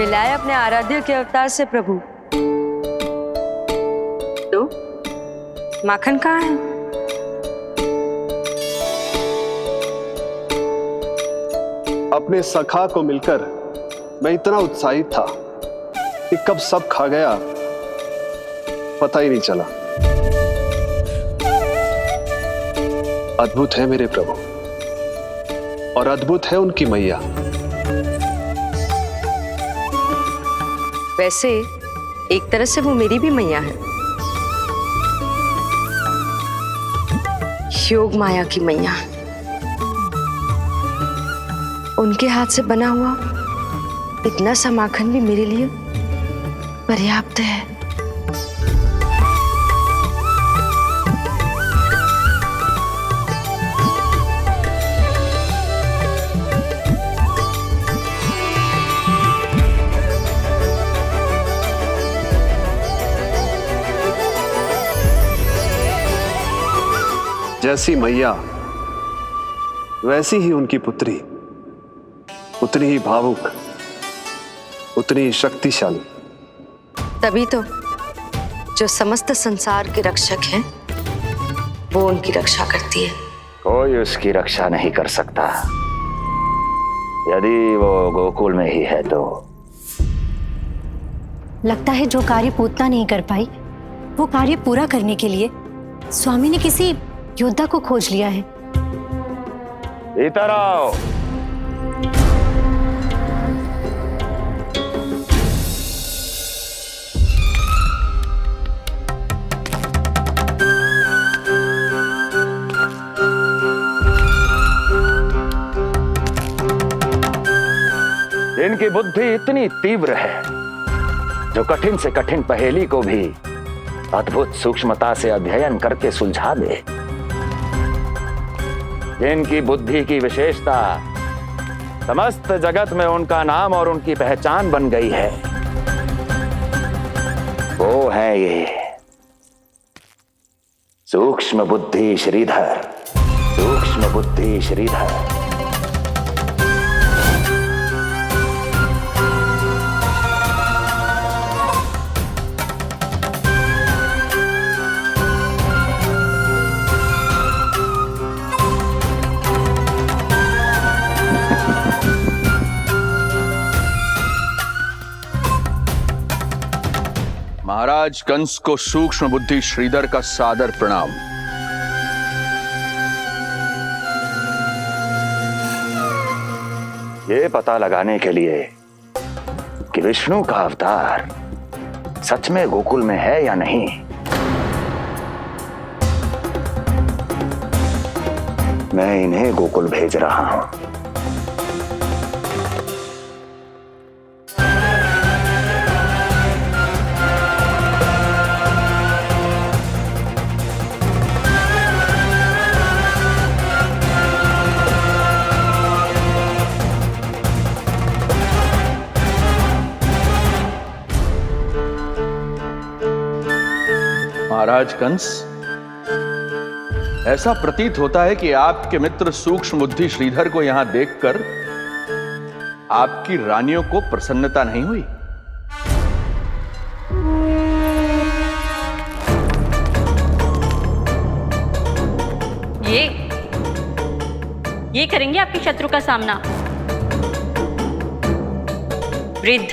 मिलाए अपने आराध्य के अवतार से प्रभु। तो माखन कहाँ है? अपने सखा को मिलकर मैं इतना उत्साहित था कि कब सब खा गया पता ही नहीं चला। अद्भुत है मेरे प्रभु और अद्भुत है उनकी मैया। वैसे एक तरह से वो मेरी भी मैया है, योग माया की मैया। उनके हाथ से बना हुआ इतना सा माखन भी मेरे लिए पर्याप्त है। जैसी मैया वैसी ही उनकी पुत्री, उतनी ही भावुक, उतनी ही शक्तिशाली। तभी तो जो समस्त संसार के रक्षक हैं वो उनकी रक्षा करती है। कोई उसकी रक्षा नहीं कर सकता यदि वो गोकुल में ही है तो। लगता है जो कार्य पूतना नहीं कर पाई वो कार्य पूरा करने के लिए स्वामी ने किसी योद्धा को खोज लिया है। इधर आओ। इनकी बुद्धि इतनी तीव्र है जो कठिन से कठिन पहेली को भी अद्भुत सूक्ष्मता से अध्ययन करके सुलझा दे। जिनकी बुद्धि की विशेषता समस्त जगत में उनका नाम और उनकी पहचान बन गई है, वो है ये सूक्ष्म बुद्धि श्रीधर। सूक्ष्म बुद्धि श्रीधर। महाराज कंस को सूक्ष्म बुद्धि श्रीधर का सादर प्रणाम। ये पता लगाने के लिए कि विष्णु का अवतार सच में गोकुल में है या नहीं, मैं इन्हें गोकुल भेज रहा हूं। महाराज कंस, ऐसा प्रतीत होता है कि आपके मित्र सूक्ष्म बुद्धि श्रीधर को यहां देखकर आपकी रानियों को प्रसन्नता नहीं हुई। ये करेंगे आपके शत्रु का सामना। वृद्ध,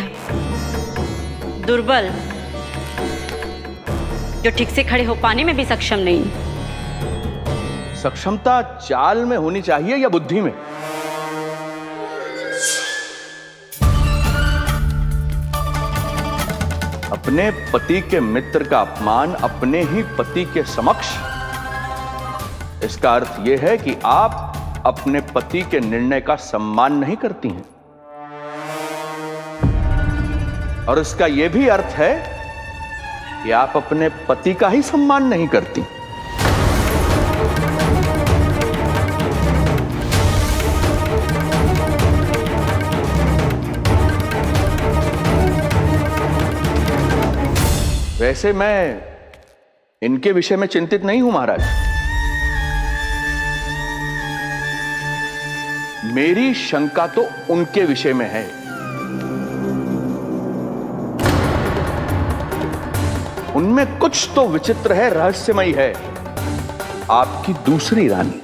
दुर्बल, जो ठीक से खड़े हो पाने में भी सक्षम नहीं। सक्षमता चाल में होनी चाहिए या बुद्धि में? अपने पति के मित्र का अपमान अपने ही पति के समक्ष, इसका अर्थ यह है कि आप अपने पति के निर्णय का सम्मान नहीं करती हैं। और इसका यह भी अर्थ है कि आप अपने पति का ही सम्मान नहीं करती। वैसे मैं इनके विषय में चिंतित नहीं हूं महाराज। मेरी शंका तो उनके विषय में है। इनमें कुछ तो विचित्र है, रहस्यमयी है। आपकी दूसरी रानी।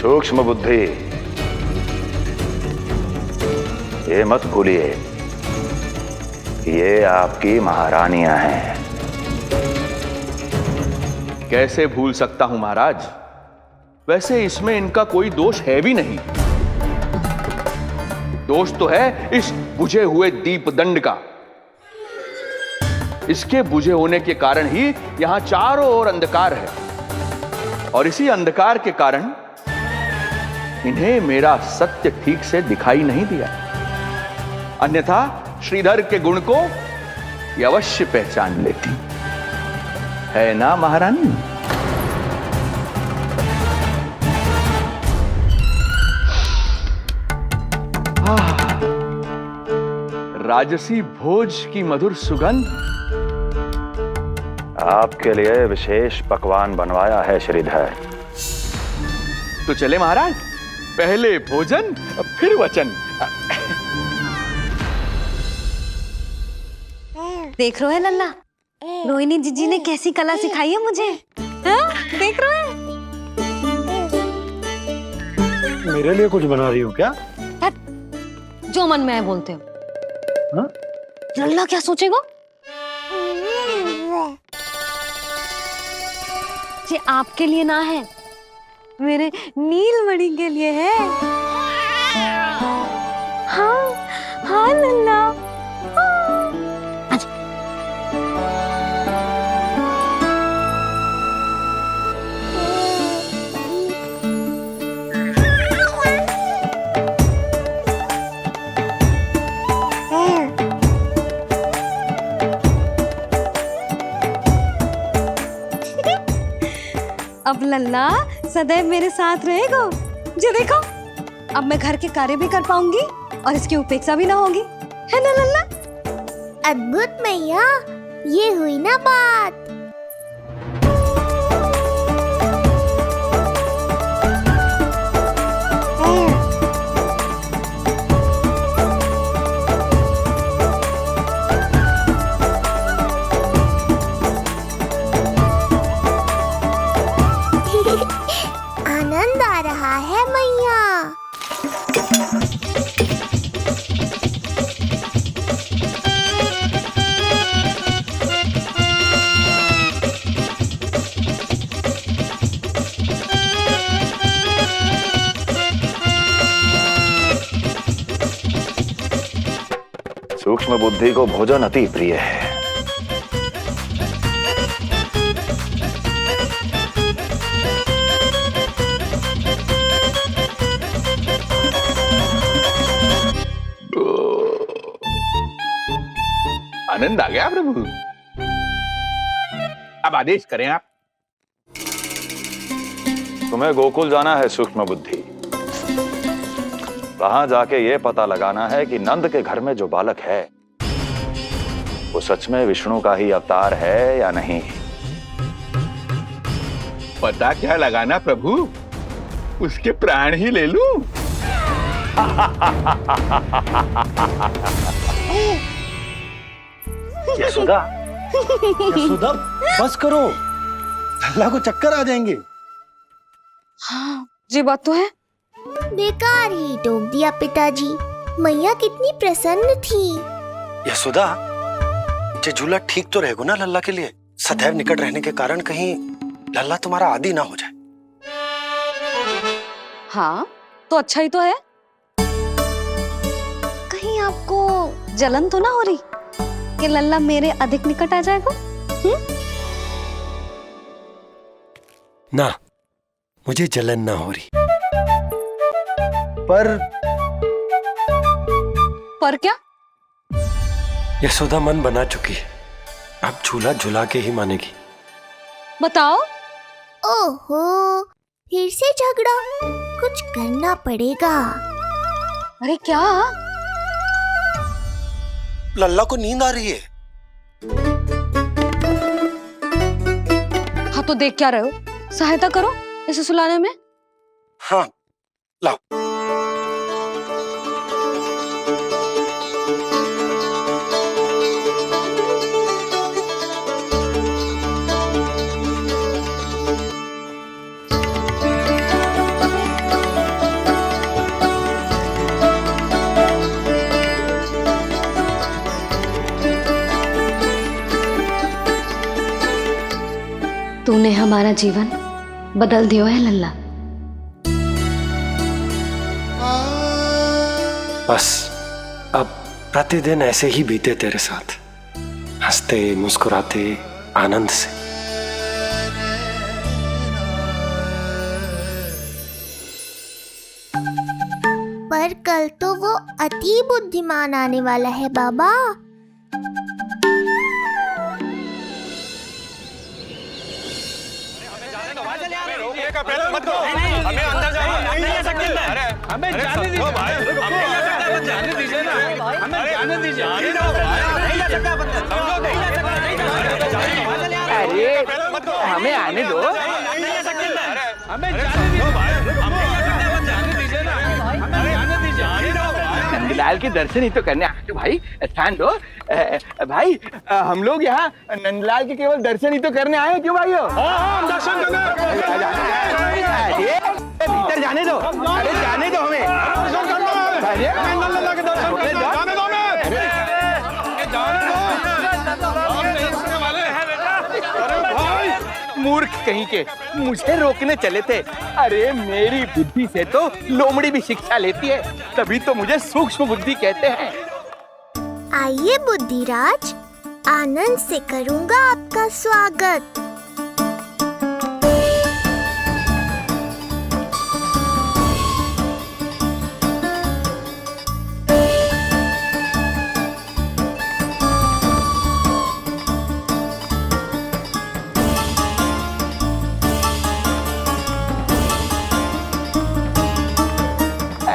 सूक्ष्म बुद्धि, ये मत भूलिए ये आपकी महारानियां हैं। कैसे भूल सकता हूं महाराज? वैसे इसमें इनका कोई दोष है भी नहीं। दोष तो है इस बुझे हुए दीपदंड का। इसके बुझे होने के कारण ही यहां चारों ओर अंधकार है, और इसी अंधकार के कारण इन्हें मेरा सत्य ठीक से दिखाई नहीं दिया। अन्यथा श्रीधर के गुण को ये अवश्य पहचान लेती, है ना महारानी? राजसी भोज की मधुर सुगंध। आपके लिए विशेष पकवान बनवाया है श्रीधर। तो चले महाराज, पहले भोजन फिर वचन। देख रहे हो लल्ला, रोहिणी जीजी ने कैसी कला सिखाई है मुझे। हाँ? देख रहे हो? मेरे लिए कुछ बना रही हो क्या? जो मन में है बोलते हो। हाँ? लल्ला क्या सोचेगा? ये आपके लिए ना है, मेरे नीलमणि के लिए है। हाँ हाँ लल्ला। अब लल्ला सदैव मेरे साथ रहेगा। जो देखो, अब मैं घर के कार्य भी कर पाऊंगी और इसकी उपेक्षा भी ना होगी, है ना लल्ला? अद्भुत मैया, ये हुई ना बात। आनंद आ रहा है मैया। सूक्ष्म बुद्धि को भोजन अति प्रिय है। आनंद आ गया प्रभु। अब आदेश करें आप। तुम्हें गोकुल जाना है सूक्ष्म बुद्धि। वहां जाके ये पता लगाना है कि नंद के घर में जो बालक है वो सच में विष्णु का ही अवतार है या नहीं। पता क्या लगाना प्रभु? उसके प्राण ही ले लूं। यशोदा, यशोदा बस करो, लल्ला को चक्कर आ जाएंगे। हाँ, ये बात तो है। बेकार ही टोक दिया पिताजी। मैया कितनी प्रसन्न थी। यशोदा, ये झूला ठीक तो रहेगा ना लल्ला के लिए? सदैव निकट रहने के कारण कहीं लल्ला तुम्हारा आदी ना हो जाए। हाँ, तो अच्छा ही तो है। कहीं आपको जलन तो ना हो रही कि लल्ला मेरे अधिक निकट आ जाएगा? ना, मुझे जलन ना हो रही। पर क्या? यशोदा मन बना चुकी है, अब झूला झूला के ही मानेगी। बताओ। ओहो, फिर से झगड़ा। कुछ करना पड़ेगा। अरे क्या? लल्ला को नींद आ रही है। हाँ तो देख क्या रहे हो? सहायता करो इसे सुलाने में। हाँ लाओ। तूने हमारा जीवन बदल दियो है लल्ला। बस अब प्रतिदिन ऐसे ही बीते तेरे साथ, हंसते मुस्कुराते आनंद से। पर कल तो वो अति बुद्धिमान आने वाला है बाबा। हमें अंदर नहीं ले सकते। अरे हमें जाने दीजिए भाई, हमें जाने दीजिए ना, हमें जाने दीजिए। नहीं ले सकता बंदा, समझो नहीं ले सकता। अरे हमें आने दो। नहीं ले सकते। हमें जाने दीजिए भाई, हमें जाने दीजिए ना, हमें जाने दीजिए। नंदलाल के दर्शन ही तो करने आए थे भाई, स्थान दो। भाई हम लोग यहाँ नंदलाल के केवल दर्शन ही तो करने आए हैं, क्यों भाई? हम दर्शन करने भीतर जाने दो। अरे जाने दो हमें। मूर्ख कहीं के, मुझे रोकने चले थे। अरे मेरी बुद्धि से तो लोमड़ी भी शिक्षा लेती है, तभी तो मुझे सूक्ष्म बुद्धि कहते हैं। आइए बुद्धिराज, आनंद से करूंगा आपका स्वागत।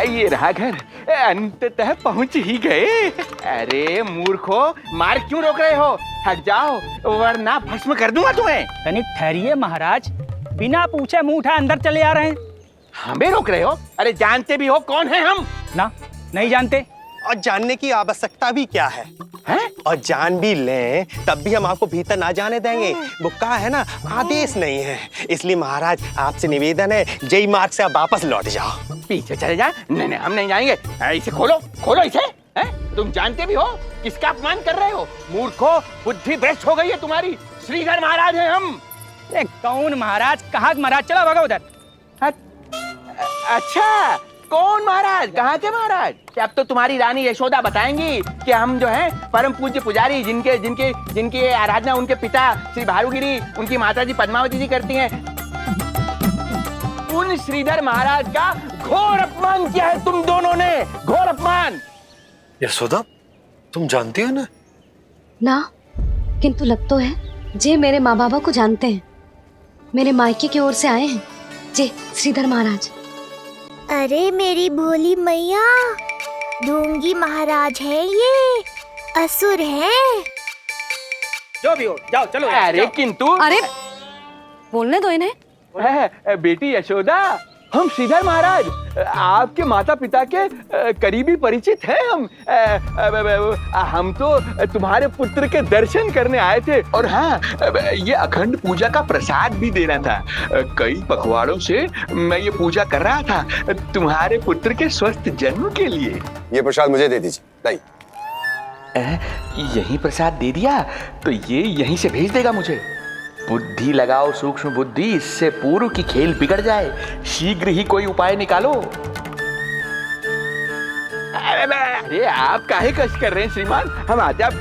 ये रहा घर, अंततः पहुंच ही गए। अरे मूर्खो, मार्ग क्यों रोक रहे हो? हट जाओ वरना भस्म कर दूंगा तुम्हें। तनिक ठहरिए महाराज, बिना पूछे मुंह उठा अंदर चले आ रहे हैं। हमें रोक रहे हो? अरे जानते भी हो कौन है हम? ना, नहीं जानते। और जानने की आवश्यकता भी क्या है? हैं? और जान भी लें तब भी हम आपको भीतर ना जाने देंगे। वो कहा है ना, आदेश नहीं है। इसलिए महाराज आपसे निवेदन है, जय मार्ग से आप वापस लौट जाओ। पीछे चले जा। नहीं नहीं, हम नहीं जाएंगे। इसे खोलो, खोलो इसे। हैं? तुम जानते भी हो किसका अपमान कर रहे हो? मूर्खो, बुद्धि भ्रष्ट हो गई है तुम्हारी। श्रीधर महाराज हैं हम। कौन महाराज? कहाँ महाराज? चला भागा उधर। अच्छा, कौन महाराज? कहाँ के महाराज? अब तो तुम्हारी रानी यशोदा बताएंगी कि हम जो है परम पूज्य पुजारी, जिनके जिनके जिनकी आराधना उनके पिता श्री भारुगिरी, उनकी माताजी पद्मावती जी करती हैं, उन श्रीधर महाराज का घोर अपमान किया है तुम दोनों ने। घोर अपमान। यशोदा, तुम जानती हो ना? ना, किंतु लग तो है जे मेरे माँ बाबा को जानते हैं। मेरे मायके की ओर से आए हैं जे श्रीधर महाराज। अरे मेरी भोली मैया, ढोंगी महाराज है ये, असुर है। जो भी हो, जाओ चलो। अरे किंतु, अरे बोलने दो इन्हें। बेटी यशोदा, हम श्रीधर महाराज आपके माता पिता के करीबी परिचित हैं। हम तो तुम्हारे पुत्र के दर्शन करने आए थे। और हाँ, ये अखंड पूजा का प्रसाद भी देना था। कई पखवाड़ों से मैं ये पूजा कर रहा था तुम्हारे पुत्र के स्वस्थ जन्म के लिए। ये प्रसाद मुझे दे दीजिए। यही प्रसाद दे दिया तो ये यहीं से भेज देगा मुझे। बुद्धि लगाओ सूक्ष्म बुद्धि, इससे पूर्व की खेल बिगड़ जाए। शीघ्र ही कोई उपाय निकालो। अरे आप काहे कष्ट कर रहे हैं श्रीमान? हम आते आप।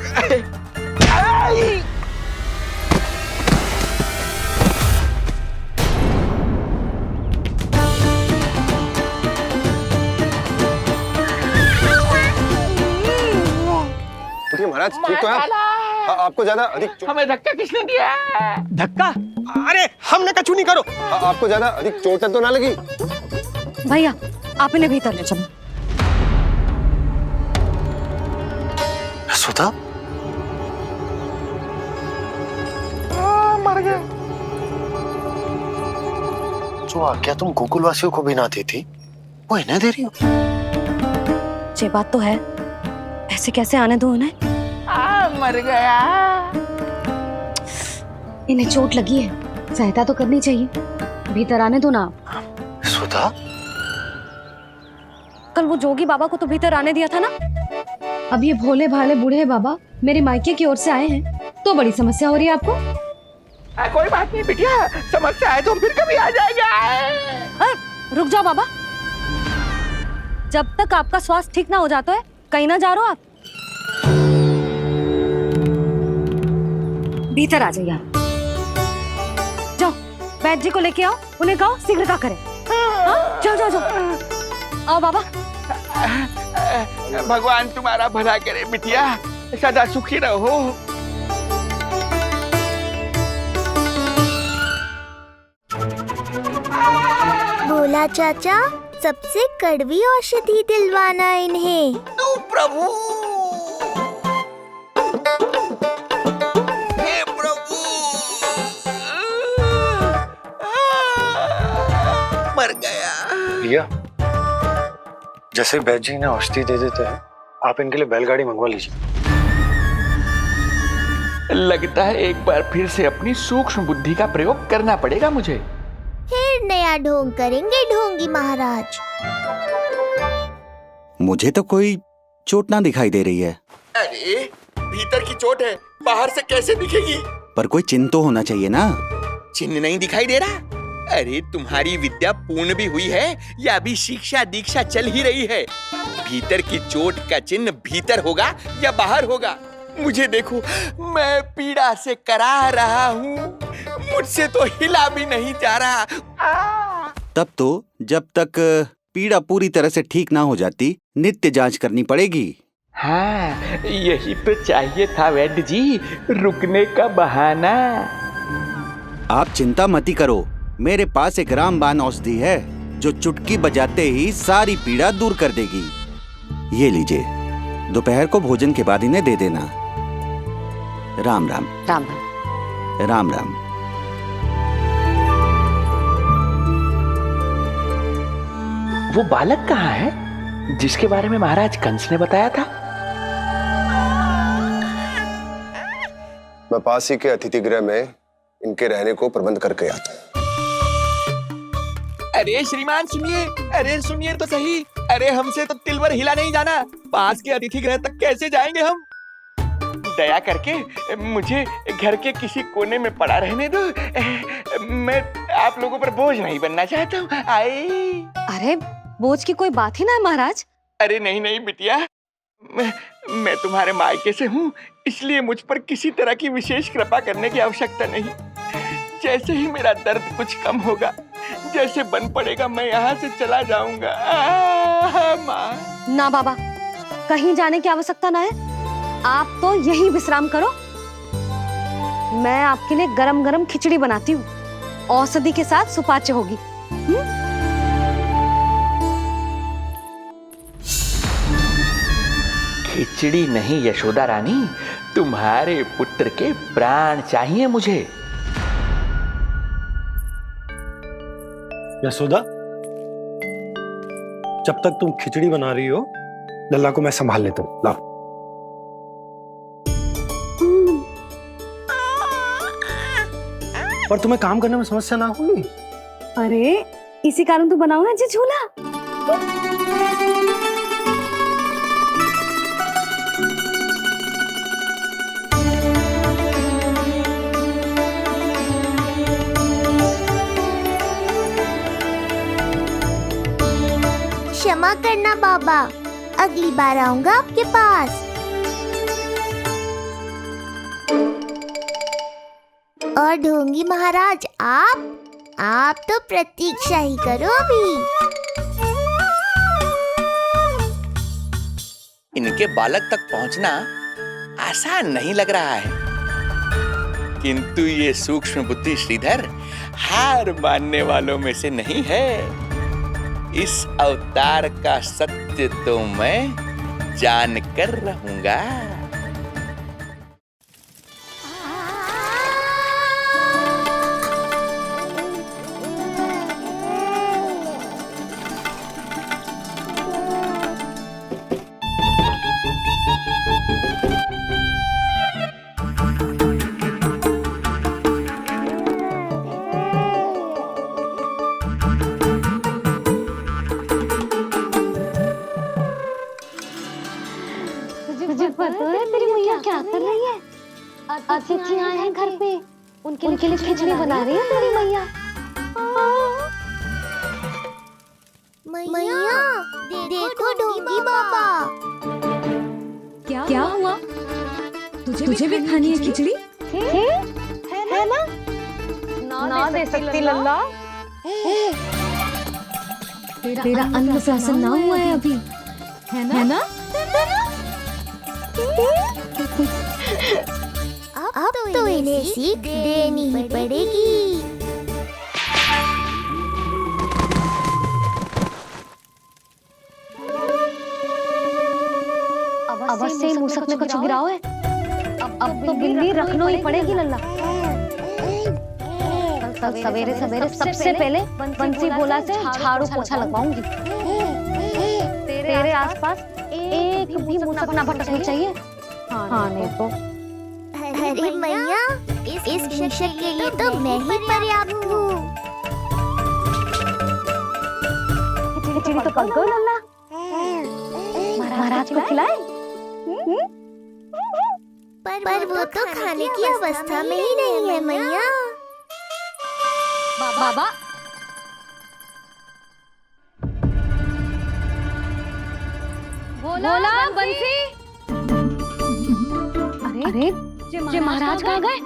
महाराज ठीक तो है? आपको ज्यादा अधिक हमें धक्का किसने दिया? धक्का? अरे हमने कछु नहीं करो। आपको ज्यादा अधिक चोट तो ना लगी? भैया, आप इन्हें भीतर ले चलो। यशोदा, मर गया। जो आज्ञा तुम गोकुलवासियों को भी ना दी थी वो इन्हें दे रही हो? ये बात तो है, ऐसे कैसे आने दो उन्हें? मर गया। इन्हें चोट लगी है, सहायता तो करनी चाहिए। भीतर आने दो ना। सुधा, कल वो जोगी बाबा को तो भीतर आने दिया था ना। अब ये भोले भाले बूढ़े बाबा मेरे मायके की ओर से आए हैं तो बड़ी समस्या हो रही है आपको। कोई बात नहीं बिटिया, समस्या है तो फिर कभी आ जाएगा। रुक जाओ बाबा, जब तक आपका स्वास्थ्य ठीक ना हो जाता है कहीं ना जा रहे हो आप। भीतर आ जाइए आप। जाओ वैद्य जी को लेके आओ, उन्हें कहो शीघ्रता करें। हाँ? जाओ जाओ जाओ, आओ बाबा। भगवान तुम्हारा भला करे बिटिया, सदा सुखी रहो। बोला चाचा, सबसे कड़वी औषधि दिलवाना इन्हें। प्रभु, हे प्रभु, मर गया। भैया, जैसे वैद्य जी ने औषधि दे देते हैं, आप इनके लिए बैलगाड़ी मंगवा लीजिए। लगता है एक बार फिर से अपनी सूक्ष्म बुद्धि का प्रयोग करना पड़ेगा मुझे। फिर नया ढोंग करेंगे ढोंगी महाराज। मुझे तो कोई चोट ना दिखाई दे रही है। अरे भीतर की चोट है, बाहर से कैसे दिखेगी? पर कोई चिन्ह तो होना चाहिए ना। चिन्ह नहीं दिखाई दे रहा? अरे तुम्हारी विद्या पूर्ण भी हुई है या अभी शिक्षा दीक्षा चल ही रही है? भीतर की चोट का चिन्ह भीतर होगा या बाहर होगा? मुझे देखो, मैं पीड़ा से करा रहा हूँ, मुझसे तो हिला भी नहीं जा रहा। तब तो जब तक पीड़ा पूरी तरह से ठीक ना हो जाती नित्य जांच करनी पड़ेगी। हाँ, यही तो चाहिए था वैद्य जी, रुकने का बहाना। आप चिंता मत करो, मेरे पास एक रामबाण औषधि है जो चुटकी बजाते ही सारी पीड़ा दूर कर देगी। ये लीजिए, दोपहर को भोजन के बाद इन्हें दे देना। राम राम। राम राम। राम राम। वो बालक कहाँ है जिसके बारे में महाराज कंस ने बताया था? मैं पास ही के अतिथि गृह में इनके रहने को प्रबंध करके आता हूँ। अरे श्रीमान सुनिए, अरे सुनिए तो सही। अरे हमसे तो तिलवर हिला नहीं जाना, पास के अतिथि गृह तक कैसे जाएंगे हम? दया करके मुझे घर के किसी कोने में पड़ा रहने दो, मैं आप लोगों पर बोझ नहीं बनना चाहता हूँ। अरे बोझ की कोई बात ही ना है महाराज। अरे नहीं नहीं बिटिया, मैं तुम्हारे मायके से हूँ, इसलिए मुझ पर किसी तरह की विशेष कृपा करने की आवश्यकता नहीं। जैसे ही मेरा दर्द कुछ कम होगा, जैसे बन पड़ेगा, मैं यहाँ से चला जाऊंगा। ना बाबा, कहीं जाने की आवश्यकता ना है, आप तो यहीं विश्राम करो। मैं आपके लिए गरम गरम खिचड़ी बनाती हूँ, औषधि के साथ सुपाच्य होगी। खिचड़ी नहीं यशोदा रानी, तुम्हारे पुत्र के प्राण चाहिए मुझे। यशोदा, जब तक तुम खिचड़ी बना रही हो, लल्ला को मैं संभाल लेता हूँ। लाओ। पर तुम्हें काम करने में समस्या ना होगी? अरे इसी कारण तो बनाओ ना जी झूला। क्षमा करना बाबा, अगली बार आऊंगा आपके पास। और ढोंगी महाराज, आप तो प्रतीक्षा ही करो अभी। इनके बालक तक पहुंचना आसान नहीं लग रहा है, किंतु ये सूक्ष्म बुद्धि श्रीधर हार मानने वालों में से नहीं है। इस अवतार का सत्य तो मैं जान कर रहूंगा। तुझे पता है तेरी मैया क्या कर रही है? अतिथि आए हैं घर पे, उनके लिए खिचड़ी बना रही है तेरी मैया। मैया देखो ढोंगी बाबा। क्या हुआ? तुझे भी खानी है खिचड़ी? है ना? ना दे सकती लल्ला। तेरा अन्नप्राशन ना हुआ है अभी, है ना? अब तो इन्हें सीख देनी ही पड़ेगी। अवश्य मूसक में कुछ गिराओ है। अब तो बिल्ली रखना ही पड़ेगी लल्ला। कल सवेरे सवेरे सबसे पहले बंसी गोला से झाड़ू पोछा लगवाऊंगी। तेरे आसपास एक भी मूसक ना भटकनी चाहिए। हाँ नहीं तो। अरे मैया, इस मिशन के लिए तो मैं ही पर्याप्त हूँ। खिचड़ी तो पक गई लल्ला। महाराज को खिलाए? पर वो तो खाने की अवस्था में ही नहीं है मैया। बाबा बोला बंसी। अरे जे महाराज कहाँ गए?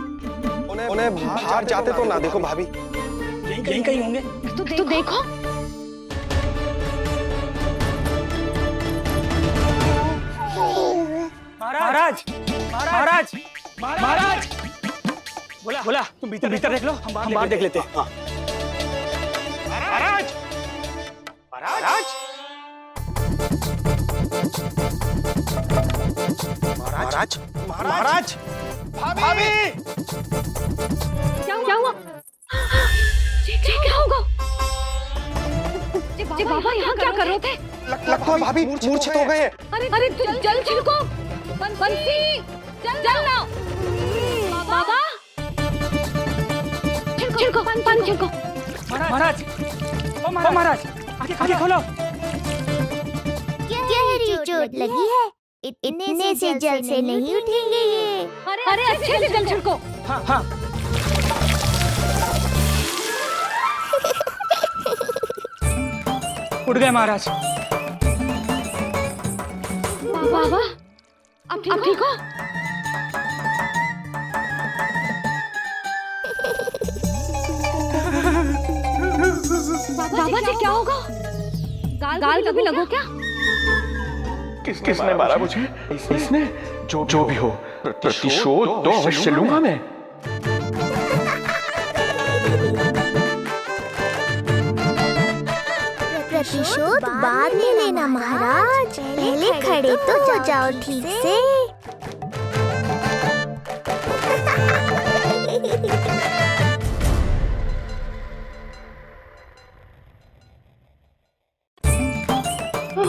उन्हें बाहर जाते तो ना देखो भाभी। यहीं कहीं होंगे। तू देखो। महाराज महाराज महाराज। बोला तुम भीतर देख लो, हम बाहर देख लेते हैं। महाराज महाराज महाराज महाराज भाभी। क्या हुआ? क्या होगा? बाबा यहाँ क्या कर रहे थे? लगता है भाभी मूर्छित हो गए हैं। अरे जल छिड़को। बंसी जल लाओ। बाबा छिड़को, पानी छिड़को। महाराज ओ महाराज आंखें खोलो। गहरी चोट लगी है, इतने से जल से नहीं उठेंगे ये। अरे अच्छे से जल छिड़को। हाँ। उठ गए महाराज। बाबा अब ठीक हो? बाबा जी क्या होगा? गाल कभी लगो क्या? किसने मारा मुझे? इसने? जो भी हो, प्रतिशोध तो अवश्य लूंगा मैं। प्रतिशोध बाद में लेना महाराज, पहले खड़े तो हो जाओ ठीक से।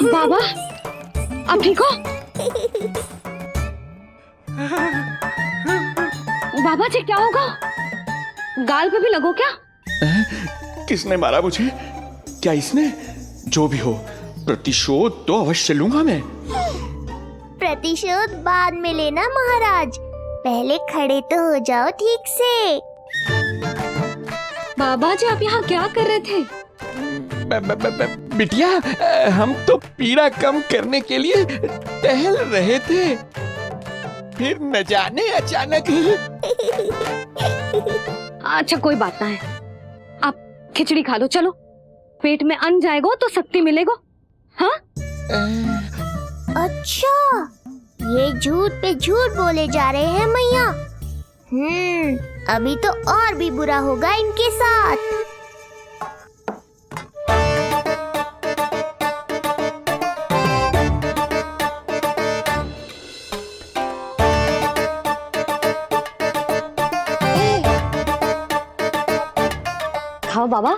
बाबा अब ठीक हो? बाबा जी क्या होगा? गाल पे भी लगो क्या? किसने मारा मुझे? क्या इसने? जो भी हो, प्रतिशोध तो अवश्य लूंगा मैं। प्रतिशोध बाद में लेना महाराज, पहले खड़े तो हो जाओ ठीक से। बाबा जी आप यहाँ क्या कर रहे थे? बिटिया, हम तो पीड़ा कम करने के लिए टहल रहे थे, फिर न जाने अचानक। अच्छा कोई बात ना है, आप खिचड़ी खा लो। चलो, पेट में अन्न जाएगा तो शक्ति मिलेगा। हाँ? अच्छा, ये झूठ पे झूठ बोले जा रहे हैं मैया। अभी तो और भी बुरा होगा इनके साथ। खाओ बाबा।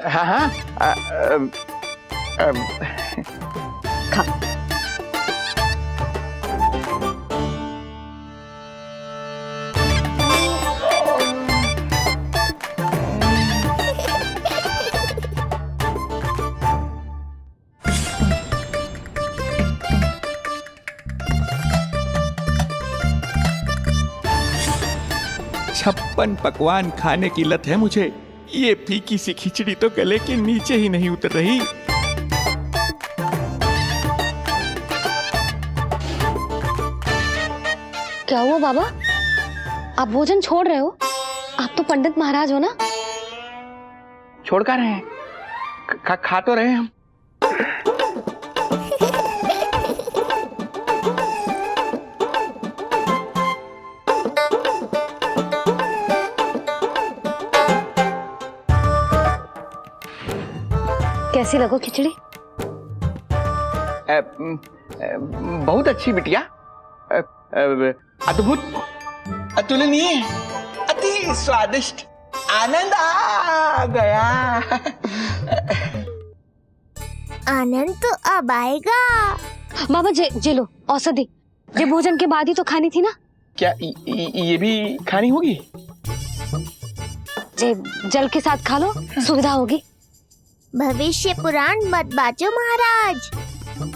हाँ खा। 56 पकवान खाने की लत है मुझे। ये फीकी सी खिचड़ी तो गले के नीचे ही नहीं उतर रही। क्या हुआ बाबा, आप भोजन छोड़ रहे हो? आप तो पंडित महाराज हो ना। छोड़ कर रहे हैं, खा तो रहे हम। कैसी लगो खिचड़ी? बहुत अच्छी बिटिया, अद्भुत, अतुलनीय, अति स्वादिष्ट, आनंद आ गया। आनंद तो अब आएगा। बाबा जे लो औषधि, ये भोजन के बाद ही तो खानी थी ना। क्या ये भी खानी होगी? जे जल के साथ खा लो, सुविधा होगी। भविष्य पुराण मत बाजो महाराज,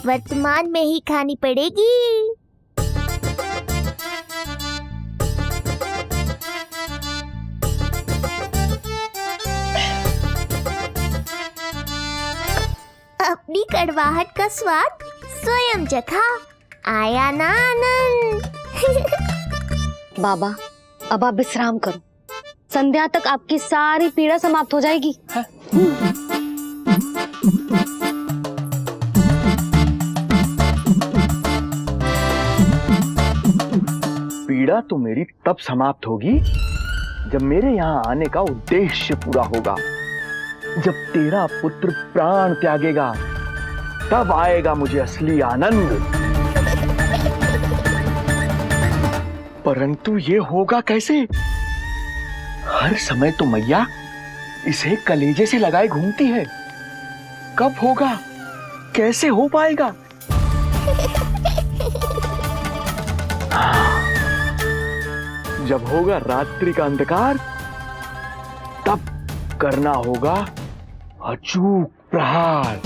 वर्तमान में ही खानी पड़ेगी। अपनी कड़वाहट का स्वाद स्वयं चखा, आया ना आनंद। बाबा अब आप विश्राम करो, संध्या तक आपकी सारी पीड़ा समाप्त हो जाएगी। पीड़ा तो मेरी तब समाप्त होगी जब मेरे यहाँ आने का उद्देश्य पूरा होगा, जब तेरा पुत्र प्राण त्यागेगा, तब आएगा मुझे असली आनंद। परंतु ये होगा कैसे? हर समय तो मैया इसे कलेजे से लगाए घूमती है। कब होगा, कैसे हो पाएगा? जब होगा रात्रि का अंधकार, तब करना होगा अचूक प्रहार।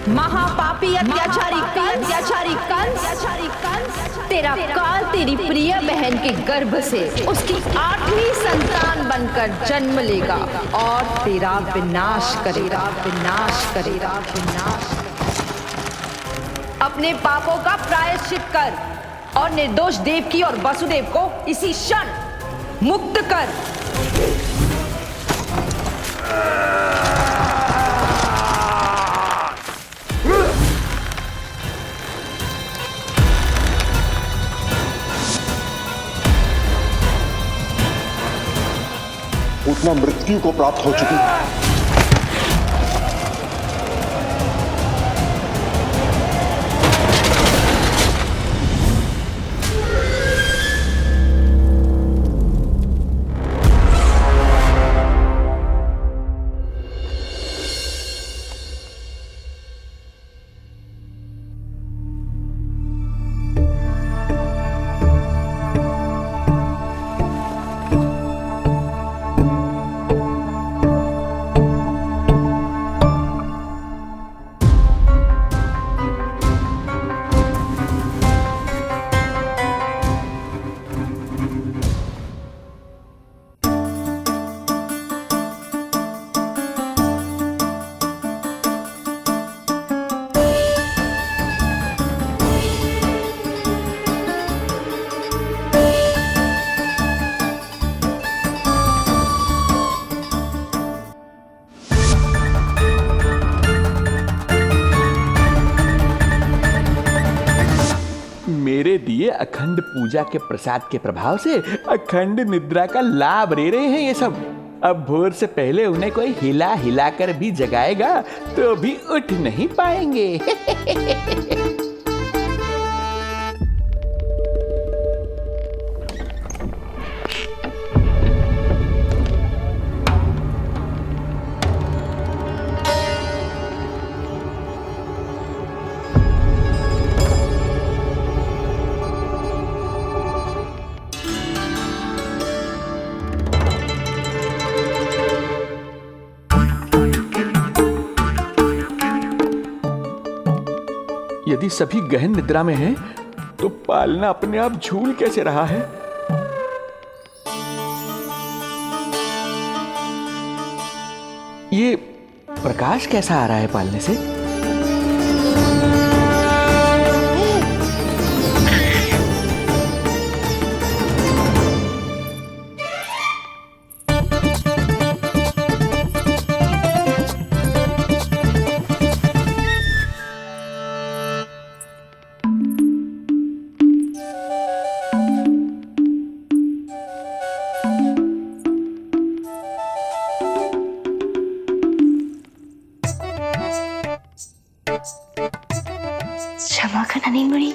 महापापी अत्याचारी कंस, तेरा काल तेरी प्रिय बहन के गर्भ से उसकी 8वीं संतान बनकर जन्म लेगा और तेरा विनाश करेगा। अपने पापों का प्रायश्चित कर और निर्दोष देवकी और वसुदेव को इसी क्षण मुक्त कर। उतना मृत्यु को प्राप्त हो चुकी है। मेरे दिए अखंड पूजा के प्रसाद के प्रभाव से अखंड निद्रा का लाभ ले रहे हैं ये सब। अब भोर से पहले उन्हें कोई हिला हिला कर भी जगाएगा तो भी उठ नहीं पाएंगे। यदि सभी गहन निद्रा में हैं, तो पालना अपने आप झूल कैसे रहा है? ये प्रकाश कैसा आ रहा है पालने से? क्षमा करना नहीं मुड़ी,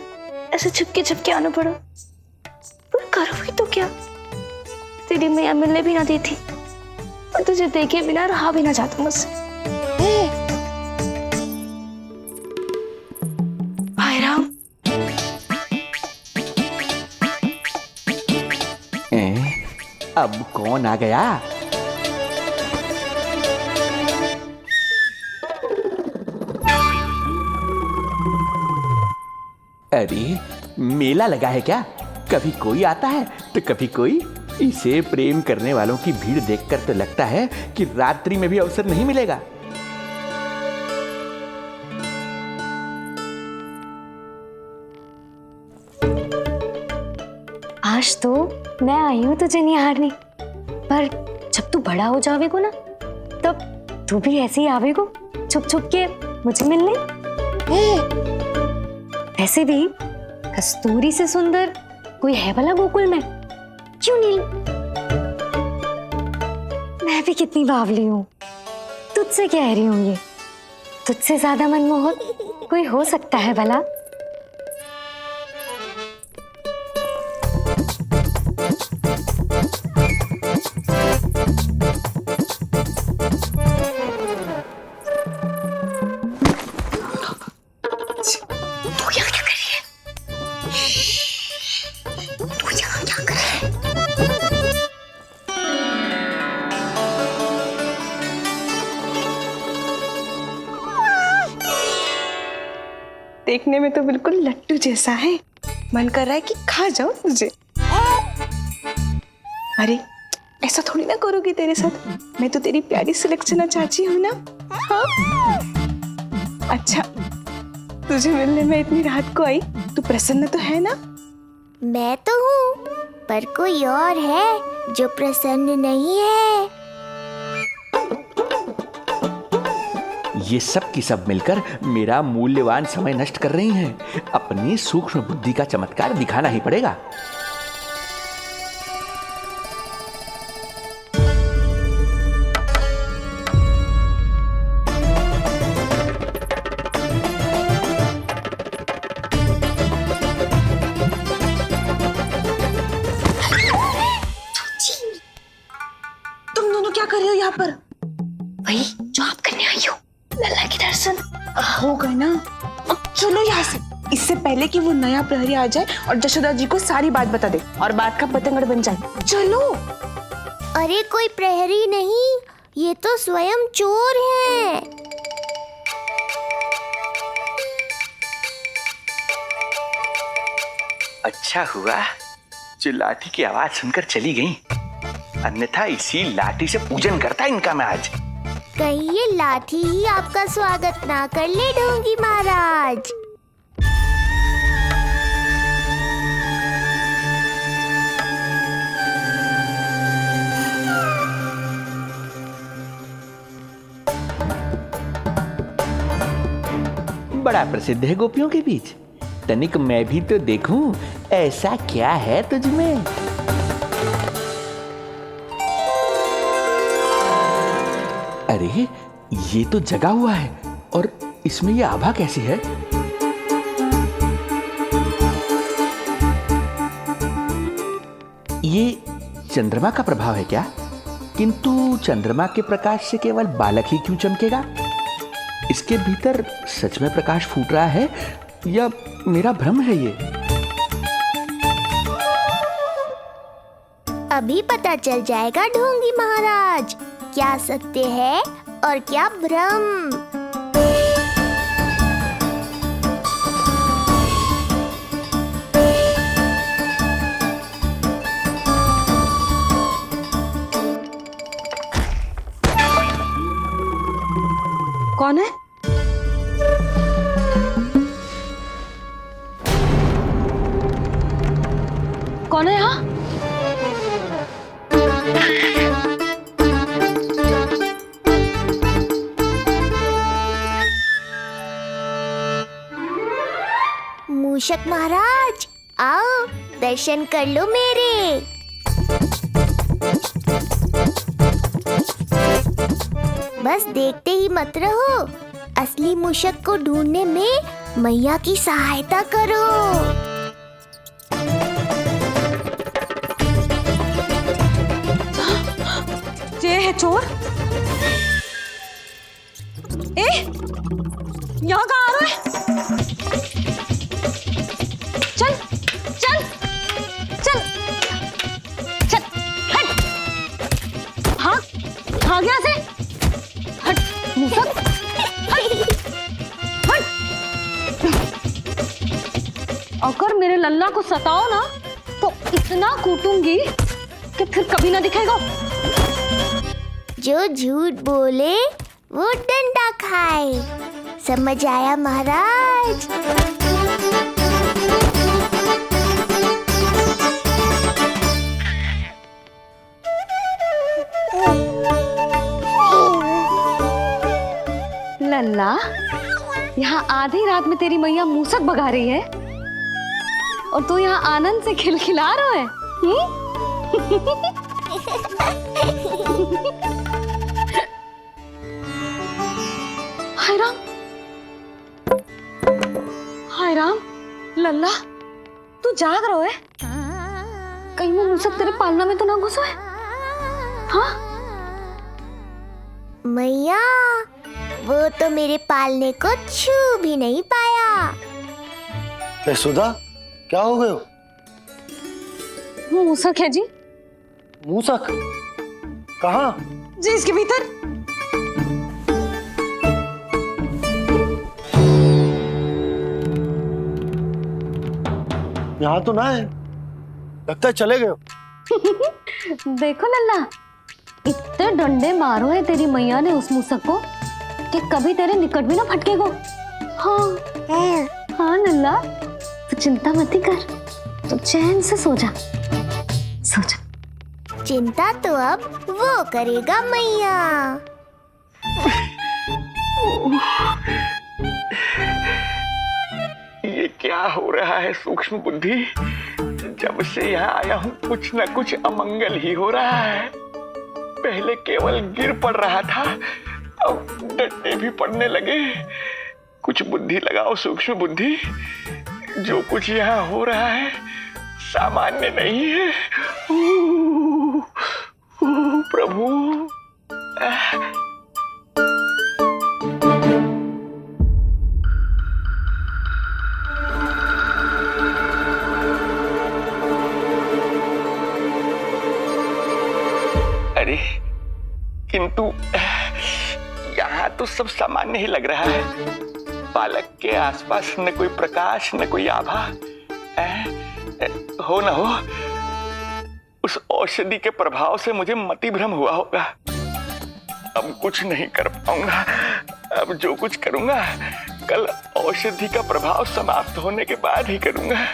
ऐसे छुपके आना पड़ा। पर करोगी तो क्या? तेरी मैया मिलने भी ना देती और तुझे देखे बिना रहा भी ना जाता मुझसे। भाई राम, अब कौन आ गया? अरे मेला लगा है क्या? कभी कोई आता है तो कभी कोई। इसे प्रेम करने वालों की भीड़ देखकर तो लगता है कि रात्रि में भी अवसर नहीं मिलेगा। आज तो मैं आई हूँ तुझे निहारने, पर जब तू बड़ा हो जावेगो ना, तब तू भी ऐसे ही आवेगो छुप छुप के मुझे मिलने। ऐसे भी कस्तूरी से सुंदर कोई है भला गोकुल में? क्यों नहीं? मैं भी कितनी बावली हूँ, तुझसे कह रही हूँ। ये तुझसे ज्यादा मनमोहक कोई हो सकता है भला? देखने में तो बिल्कुल लट्टू जैसा है, मन कर रहा है कि खा जाओ तुझे। अरे ऐसा थोड़ी ना करोगी तेरे साथ, मैं तो तेरी प्यारी सुलक्षणा चाची हूँ ना। हाँ? अच्छा, तुझे मिलने में इतनी रात को आई, तू प्रसन्न तो है ना? मैं तो हूँ, पर कोई और है जो प्रसन्न नहीं है। ये सब की सब मिलकर मेरा मूल्यवान समय नष्ट कर रही हैं। अपनी सूक्ष्म बुद्धि का चमत्कार दिखाना ही पड़ेगा। तुम दोनों क्या कर रहे हो यहाँ पर? वही जो आप करने आई हो, लल्ला के दर्शन। हो गए ना, अब चलो यहाँ से, इससे पहले कि वो नया प्रहरी आ जाए और जशोदा जी को सारी बात बता दे और बात का पतंगड़ बन जाए। चलो। अरे कोई प्रहरी नहीं, ये तो स्वयं चोर है। अच्छा हुआ जो लाठी की आवाज सुनकर चली गई, अन्यथा इसी लाठी से पूजन करता इनका मैं आज। कहीं ये लाठी ही आपका स्वागत ना कर ले ढोंगी महाराज। बड़ा प्रसिद्ध है गोपियों के बीच, तनिक मैं भी तो देखूं ऐसा क्या है तुझमें। अरे ये तो जगा हुआ है, और इसमें ये आभा कैसी है? ये चंद्रमा का प्रभाव है क्या? किंतु चंद्रमा के प्रकाश से केवल बालक ही क्यों चमकेगा? इसके भीतर सच में प्रकाश फूट रहा है या मेरा भ्रम है ये? अभी पता चल जाएगा ढोंगी महाराज, क्या सत्य है और क्या भ्रम। कौन है? कौन है यहाँ? मूषक महाराज आओ, दर्शन कर लो मेरे। बस देखते ही मत रहो, असली मूषक को ढूंढने में मैया की सहायता करो। ये है चोर। यहाँ कहाँ आ रहा है? चल चल चल चल, हट भाग यहाँ से, हट मूसक, हट। अगर मेरे लल्ला को सताओ ना तो इतना कूटूंगी कि फिर कभी ना दिखेगा। जो झूठ बोले वो डंडा खाए, समझ आया महाराज? लल्ला, यहाँ आधी रात में तेरी मैया मूसक भगा रही है और तू यहाँ आनंद से खिलखिला रहा है। हाय राम, हाय राम, लल्ला तू जाग रहा है? कहीं वो मूसक तेरे पालना में तो ना घुसा है? हाँ मैया, वो तो मेरे पालने को छू भी नहीं पाया। सुधा, क्या हो गए? वो मूसक है जी। मूसक? कहाँ? जी इसके भीतर। यहाँ तो ना है, लगता है चले गए। देखो लल्ला, इतने डंडे मारो है तेरी मैया ने उस मूसक को कि कभी तेरे निकट भी ना फटकेगा। हाँ हाँ लल्ला, तू चिंता मत कर, तू चैन से सो जा, सो जा। चिंता तो अब वो करेगा मैया। ये क्या हो रहा है सूक्ष्म बुद्धि? जब से यहाँ आया हूँ कुछ न कुछ अमंगल ही हो रहा है। पहले केवल गिर पड़ रहा था, अब डंडे भी पड़ने लगे। कुछ बुद्धि लगाओ सूक्ष्म बुद्धि, जो कुछ यहाँ हो रहा है सामान्य नहीं है। प्रभु, अरे किंतु यहाँ तो सब सामान्य ही लग रहा है। बालक के आसपास न कोई प्रकाश न कोई आभा। हो न हो उस औषधि के प्रभाव से मुझे मति भ्रम हुआ होगा। अब कुछ नहीं कर पाऊंगा। अब जो कुछ करूंगा कल औषधि का प्रभाव समाप्त होने के बाद ही करूंगा।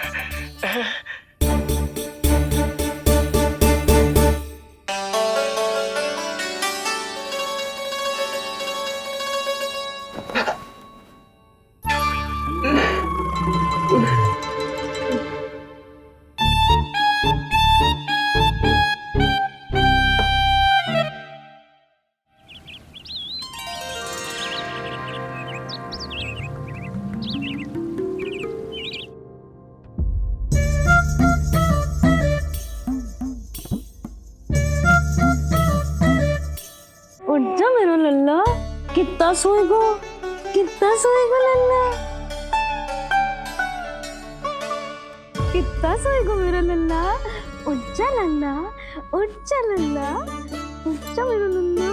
ना लल्ला, कितना सोएगो लल्ला, कितना सोएगो मेरा लल्ला, उच्चा लल्ला, उच्चा लल्ला, उच्चा मेरा लल्ला।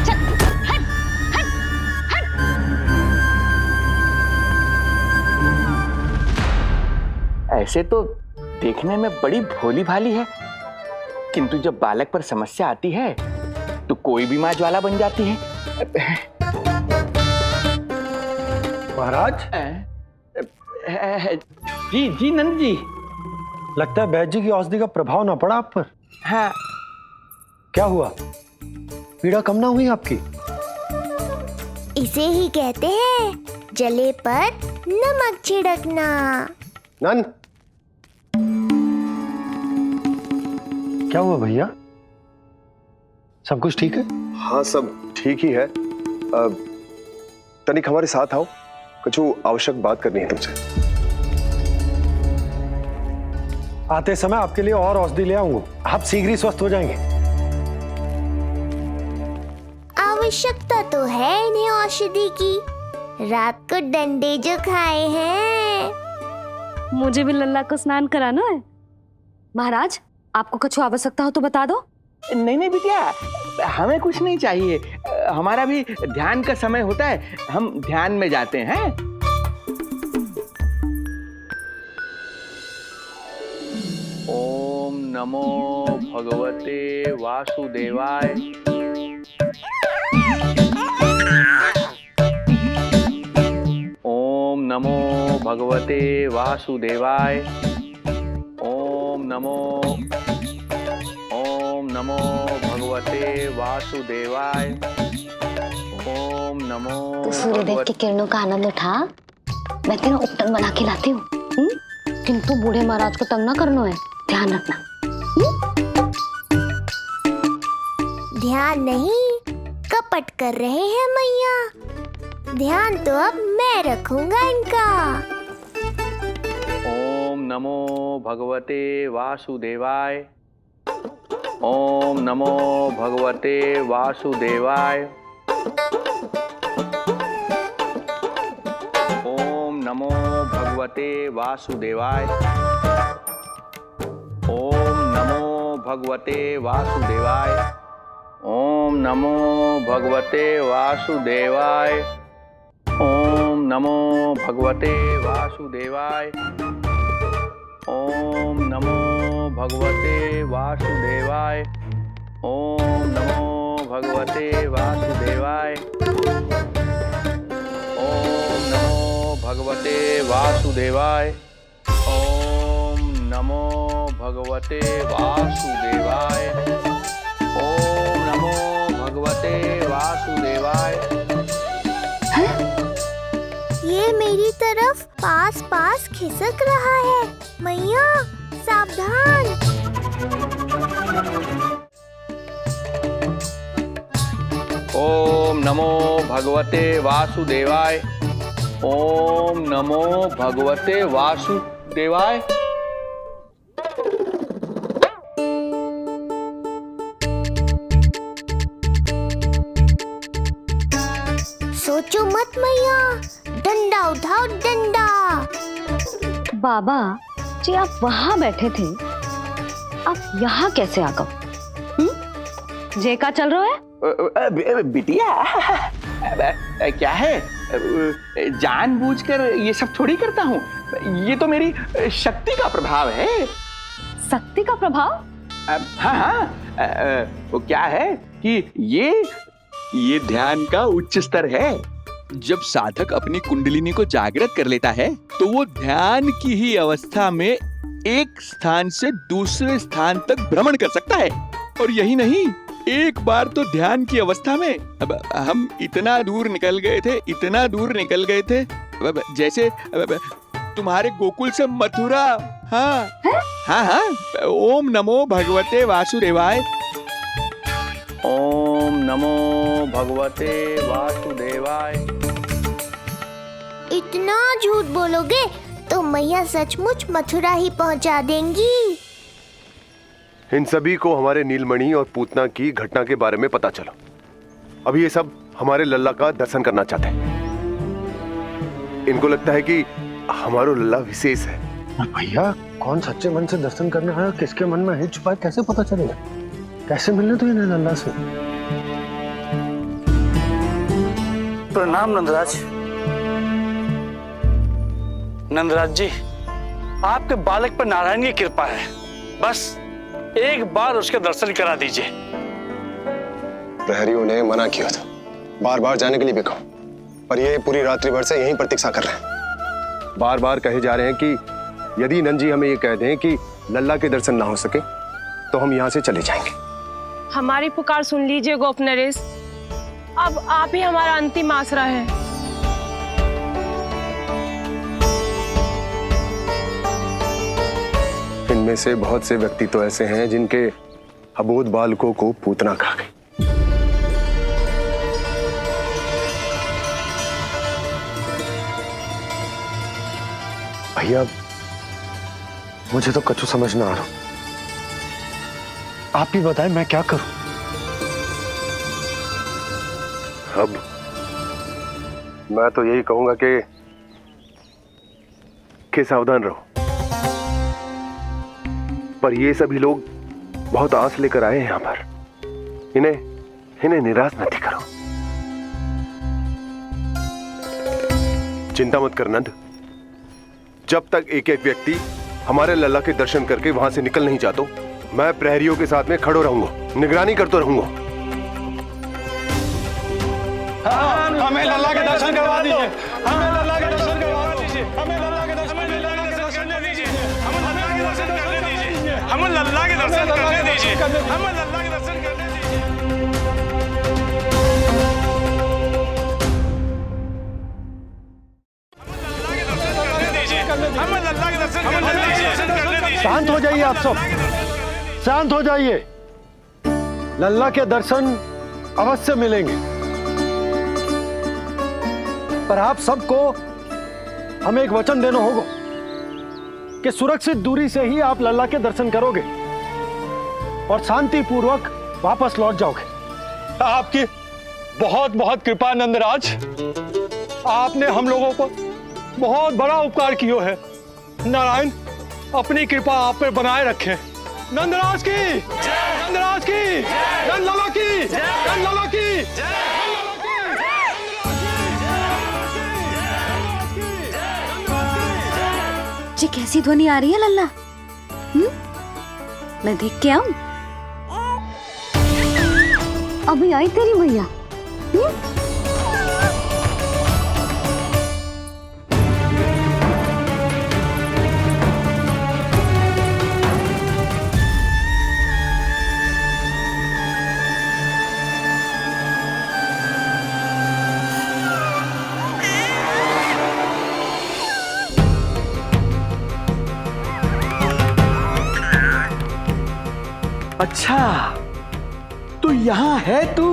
चल हट हट हट। ऐसे तो देखने में बड़ी भोली भाली है, किंतु जब बालक पर समस्या आती है तो कोई भी माँ ज्वाला बन जाती है। महाराज। जी जी नंद जी। लगता है वैद्य जी की औषधि का प्रभाव ना पड़ा आप पर। हाँ। क्या हुआ, पीड़ा कम ना हुई आपकी? इसे ही कहते हैं जले पर नमक छिड़कना। नंद, क्या हुआ भैया, सब कुछ ठीक है? हाँ सब ठीक ही है। तनिक हमारे साथ आओ, कुछ आवश्यक बात करनी है तुमसे। आते समय आपके लिए और औषधि ले आऊंगा, आप शीघ्र ही स्वस्थ हो जाएंगे। आवश्यकता तो है इन्हें औषधि की, रात को डंडे जो खाए हैं। मुझे भी लल्ला को स्नान कराना है। महाराज, आपको कुछ आवश्यकता हो तो बता दो। नहीं नहीं बिटिया, हमें कुछ नहीं चाहिए, हमारा भी ध्यान का समय होता है, हम ध्यान में जाते हैं। ओम नमो भगवते वासुदेवाय। ओम नमो भगवते वासुदेवाय। ओम नमो भगवते वासुदेवाय। ओम नमो। तो सूर्यदेव की किरणों का आनंद उठा, मैं तेरा उपटन बना के लाती हूँ। किंतु बूढ़े महाराज को तंग ना करना है, ध्यान रखना। ध्यान नहीं, कपट कर रहे हैं मैया। ध्यान तो अब मैं रखूंगा इनका। ओम नमो भगवते वासुदेवाय। ओम नमो भगवते वासुदेवाय। ओम नमो भगवते वासुदेवाय। ओम नमो भगवते वासुदेवाय। ओम नमो भगवते वासुदेवाय। ओम नमो भगवते वासुदेवाय। ओम नमो भगवते वासुदेवाय। ओम नमो भगवते वासुदेवाय। ओम नमो भगवते वासुदेवाय। ओम नमो भगवते वासुदेवाय। ओम नमो भगवते वासुदेवाय। ये मेरी तरफ पास पास खिसक रहा है, मैया सावधान। ओम नमो भगवते वासुदेवाय। ओम नमो भगवते वासुदेवाय। सोचो मत मैया, डंडा उठाओ डंडा। बाबा जी, आप वहां बैठे थे, आप यहाँ कैसे आ गए? जे का चल रहा है? बिटिया क्या है, जानबूझकर ये सब थोड़ी करता हूँ, ये तो मेरी शक्ति का प्रभाव है। शक्ति का प्रभाव? हाँ हाँ, वो क्या है कि ये ध्यान का उच्च स्तर है। जब साधक अपनी कुंडलिनी को जागृत कर लेता है तो वो ध्यान की ही अवस्था में एक स्थान से दूसरे स्थान तक भ्रमण कर सकता है। और यही नहीं, एक बार तो ध्यान की अवस्था में अब हम इतना दूर निकल गए थे जैसे तुम्हारे गोकुल से मथुरा। हाँ हाँ हाँ। ओम नमो भगवते वासुदेवाय। ओम नमो भगवते वासुदेवाय। इतना झूठ बोलोगे तो मैया सचमुच मथुरा ही पहुंचा देंगी। इन सभी को हमारे नीलमणि और पूतना की घटना के बारे में पता चला। अभी ये सब हमारे लल्ला का दर्शन करना चाहते हैं। इनको लगता है कि हमारा लल्ला विशेष है। भैया कौन सच्चे मन से दर्शन करने आया, किसके मन में हित छुपा है, कैसे पता चलेगा? कैसे मिलने तो इन्हें लल्ला से? प्रणाम नंदराज। नंदराज जी, आपके बालक पर नारायण की कृपा है, बस एक बार उसके दर्शन करा दीजिए। प्रहरियों ने मना किया था, बार बार जाने के लिए भी कहा, पर ये पूरी रात्रि भर से यहीं प्रतीक्षा कर रहे हैं। बार बार कहे जा रहे हैं कि यदि नंद जी हमें ये कह दें कि लल्ला के दर्शन ना हो सके तो हम यहाँ से चले जाएंगे। हमारी पुकार सुन लीजिए गोप नरेश, अब आप ही हमारा अंतिम आसरा है। इनमें से बहुत से व्यक्ति तो ऐसे हैं जिनके अबोध बालकों को पूतना खा गई। भैया मुझे तो कछु समझ ना आ रहा, आप ही बताएं मैं क्या करूं? अब मैं तो यही कहूंगा कि सावधान रहो, पर ये सभी लोग बहुत आस लेकर आए हैं यहाँ पर, इन्हें निराश मत करो। चिंता मत कर नंद, जब तक एक एक व्यक्ति हमारे लल्ला के दर्शन करके वहां से निकल नहीं जाता, मैं प्रहरियों के साथ में खड़ो रहूंगा, निगरानी करते रहूंगा। हमें लल्ला के दर्शन करवा दीजिए, हमें लल्ला के दर्शन करवा दीजिए, हमें लल्ला के दर्शन करने दीजिए, हमें लल्ला के दर्शन करने दीजिए, हमें लल्ला के दर्शन करने दीजिए, हमें लल्ला के दर्शन करने दीजिए, हमें लल्ला के दर्शन करने दीजिए। शांत हो जाइए आप सब, शांत हो जाइए। लल्ला के दर्शन अवश्य मिलेंगे, पर आप सबको हमें एक वचन देना होगा कि सुरक्षित दूरी से ही आप लल्ला के दर्शन करोगे और शांति पूर्वक वापस लौट जाओगे। आपकी बहुत बहुत कृपा नंदराज, आपने हम लोगों को बहुत बड़ा उपकार किया है। नारायण अपनी कृपा आप पर बनाए रखे। नंदराज की, नंदराज की, नंदलाला की, नंदलाला की। जी कैसी ध्वनि आ रही है लल्ला? मैं देख के आऊं? अभी आई तेरी मैया। अच्छा, तो यहाँ है तू।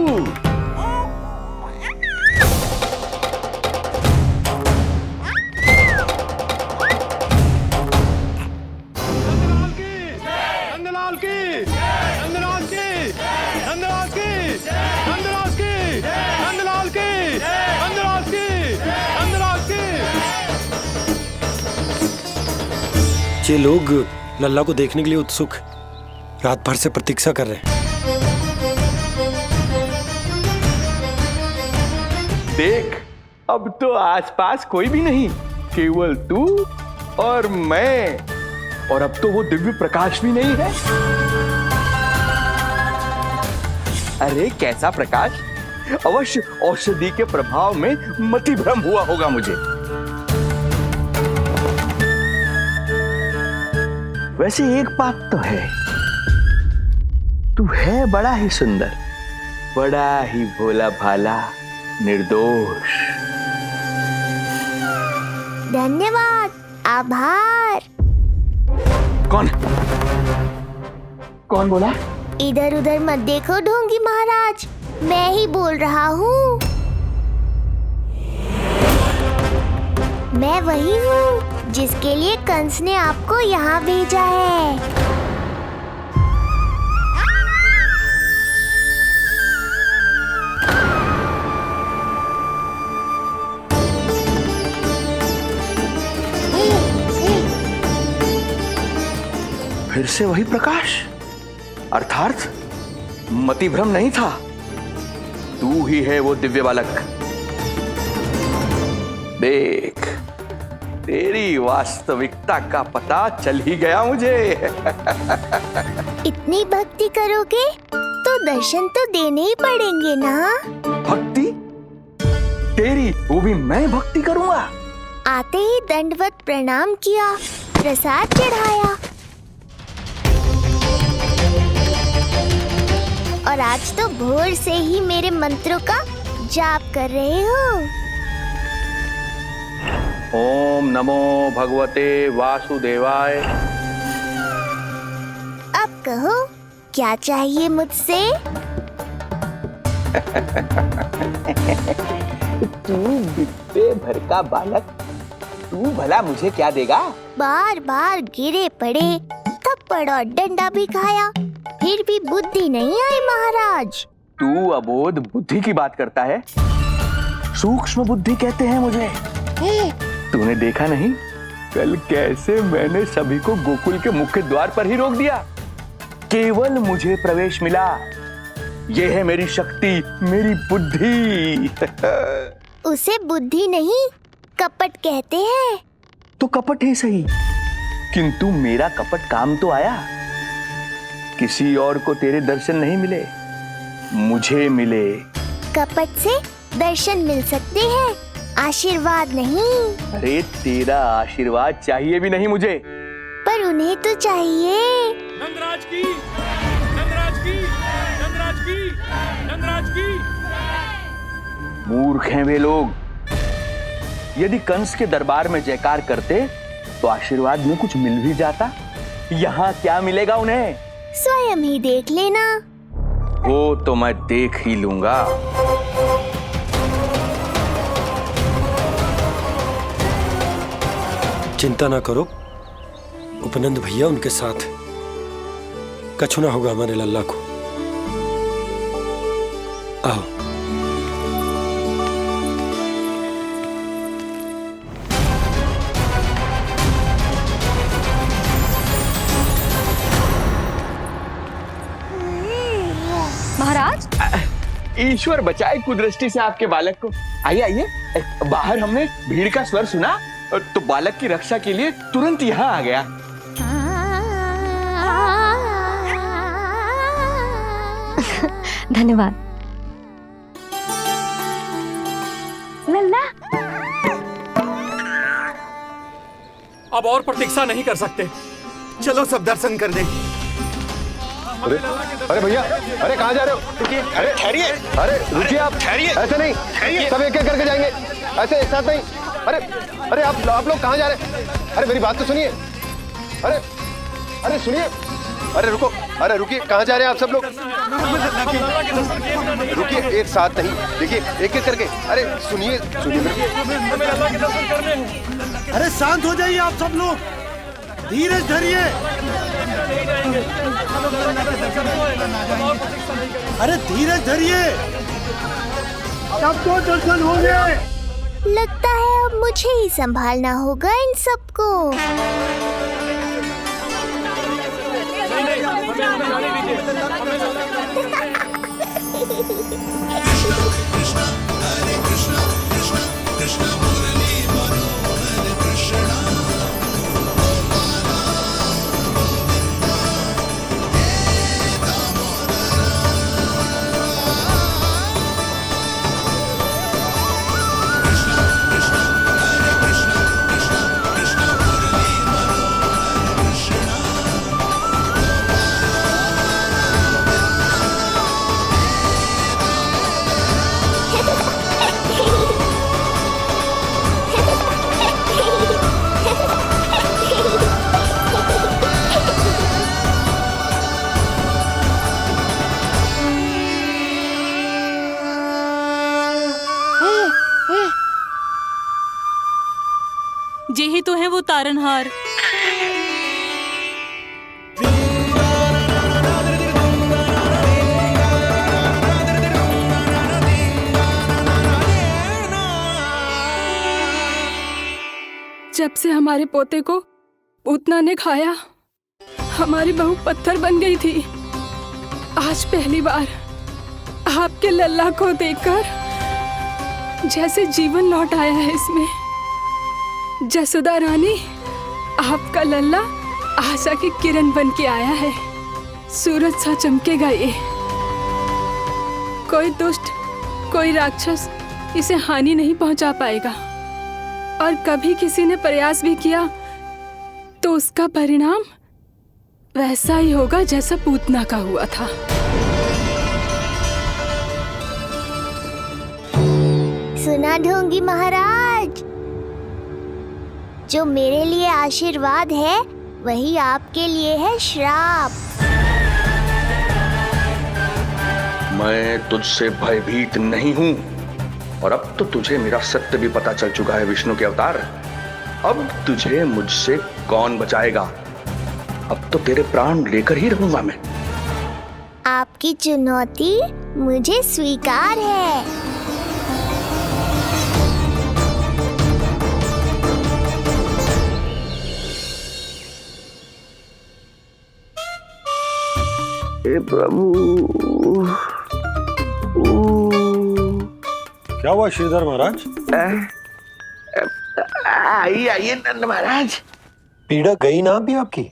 नंदलाल की, नंदलाल की, नंदलाल की, नंदलाल की, नंदलाल की, नंदलाल की, नंदलाल की। ये लोग लल्ला को देखने के लिए उत्सुक रात भर से प्रतीक्षा कर रहे हैं। देख, अब तो आसपास कोई भी नहीं, केवल तू और मैं, और अब तो वो दिव्य प्रकाश भी नहीं है। अरे कैसा प्रकाश? अवश्य औषधि के प्रभाव में मति भ्रम हुआ होगा मुझे। वैसे एक बात तो है, तू है बड़ा ही सुंदर, बड़ा ही भोला भाला, निर्दोष। धन्यवाद, आभार। कौन बोला? इधर उधर मत देखो ढोंगी महाराज, मैं ही बोल रहा हूँ। मैं वही हूँ जिसके लिए कंस ने आपको यहाँ भेजा है। से वही प्रकाश, अर्थात मतिभ्रम नहीं था। तू ही है वो दिव्य बालक। देख, तेरी वास्तविकता का पता चल ही गया मुझे। इतनी भक्ति करोगे तो दर्शन तो देने ही पड़ेंगे ना। भक्ति? तेरी? वो भी मैं भक्ति करूंगा? आते ही दंडवत प्रणाम किया, प्रसाद चढ़ाया, और आज तो भोर से ही मेरे मंत्रों का जाप कर रहे हो। ओम नमो भगवते वासुदेवाय। अब कहो, क्या चाहिए मुझसे? तू बित्ते भर का बालक, तू भला मुझे क्या देगा? बार बार गिरे पड़े, थप्पड़ और डंडा भी खाया, फिर भी बुद्धि नहीं आई महाराज। तू अबोध बुद्धि की बात करता है? सूक्ष्म बुद्धि कहते हैं मुझे। तूने देखा नहीं कल कैसे मैंने सभी को गोकुल के मुख्य द्वार पर ही रोक दिया? केवल मुझे प्रवेश मिला। यह है मेरी शक्ति, मेरी बुद्धि। उसे बुद्धि नहीं, कपट कहते हैं। तो कपट ही सही, किंतु मेरा कपट काम तो आया। किसी और को तेरे दर्शन नहीं मिले, मुझे मिले। कपट से दर्शन मिल सकते हैं, आशीर्वाद नहीं। अरे तेरा आशीर्वाद चाहिए भी नहीं मुझे। पर उन्हें तो चाहिए। नंदराज की, नंदराज की, नंदराज की, नंदराज की। मूर्ख हैं वे लोग। यदि कंस के दरबार में जयकार करते तो आशीर्वाद में कुछ मिल भी जाता। यहाँ क्या मिलेगा उन्हें? स्वयं ही देख लेना। वो तो मैं देख ही लूंगा। चिंता ना करो, उपनंद भैया उनके साथ, कछु ना होगा हमारे लल्ला को। आओ। महाराज, ईश्वर बचाए कुदृष्टि से आपके बालक को। आइए आइए, बाहर हमने भीड़ का स्वर सुना तो बालक की रक्षा के लिए तुरंत यहाँ आ गया। धन्यवाद। लल्ला, अब और प्रतीक्षा नहीं कर सकते, चलो सब दर्शन कर दें। अरे भैया, अरे कहाँ जा रहे हो? अरे ठहरिए, अरे रुकिए आप, ठहरिए। ऐसे नहीं, सब एक एक करके जाएंगे, ऐसे एक साथ नहीं। अरे अरे आप लोग कहाँ जा रहे हैं? अरे मेरी बात तो सुनिए। अरे अरे सुनिए, अरे रुको, अरे रुकिए, कहाँ जा रहे हैं आप सब लोग? रुकिए, एक साथ नहीं, देखिए एक एक करके। अरे सुनिए सुनिए। अरे शांत हो जाइए आप सब लोग, धीरज धरिए। अरे धीरज धरिए, सबको दर्शन हो गए। लगता है अब मुझे ही संभालना होगा इन सबको। यही तो है वो तारनहार। जब से हमारे पोते को पूतना ने खाया, हमारी बहू पत्थर बन गई थी। आज पहली बार आपके लल्ला को देखकर जैसे जीवन लौट आया है इसमें। जसोदा रानी, आपका लल्ला आशा की किरण बन के आया है। सूरज सा चमकेगा ये। कोई दुष्ट, कोई राक्षस इसे हानि नहीं पहुंचा पाएगा। और कभी किसी ने प्रयास भी किया तो उसका परिणाम वैसा ही होगा जैसा पूतना का हुआ था। सुना ढोंगी महाराज, जो मेरे लिए आशीर्वाद है वही आपके लिए है श्राप। मैं तुझसे भयभीत नहीं हूं और अब तो तुझे मेरा सत्य भी पता चल चुका है विष्णु के अवतार। अब तुझे मुझसे कौन बचाएगा? अब तो तेरे प्राण लेकर ही रहूंगा मैं। आपकी चुनौती मुझे स्वीकार है। हे प्रभु। क्या हुआ श्रीधर महाराज? आइए नंद महाराज। पीड़ा गई ना अभी आपकी?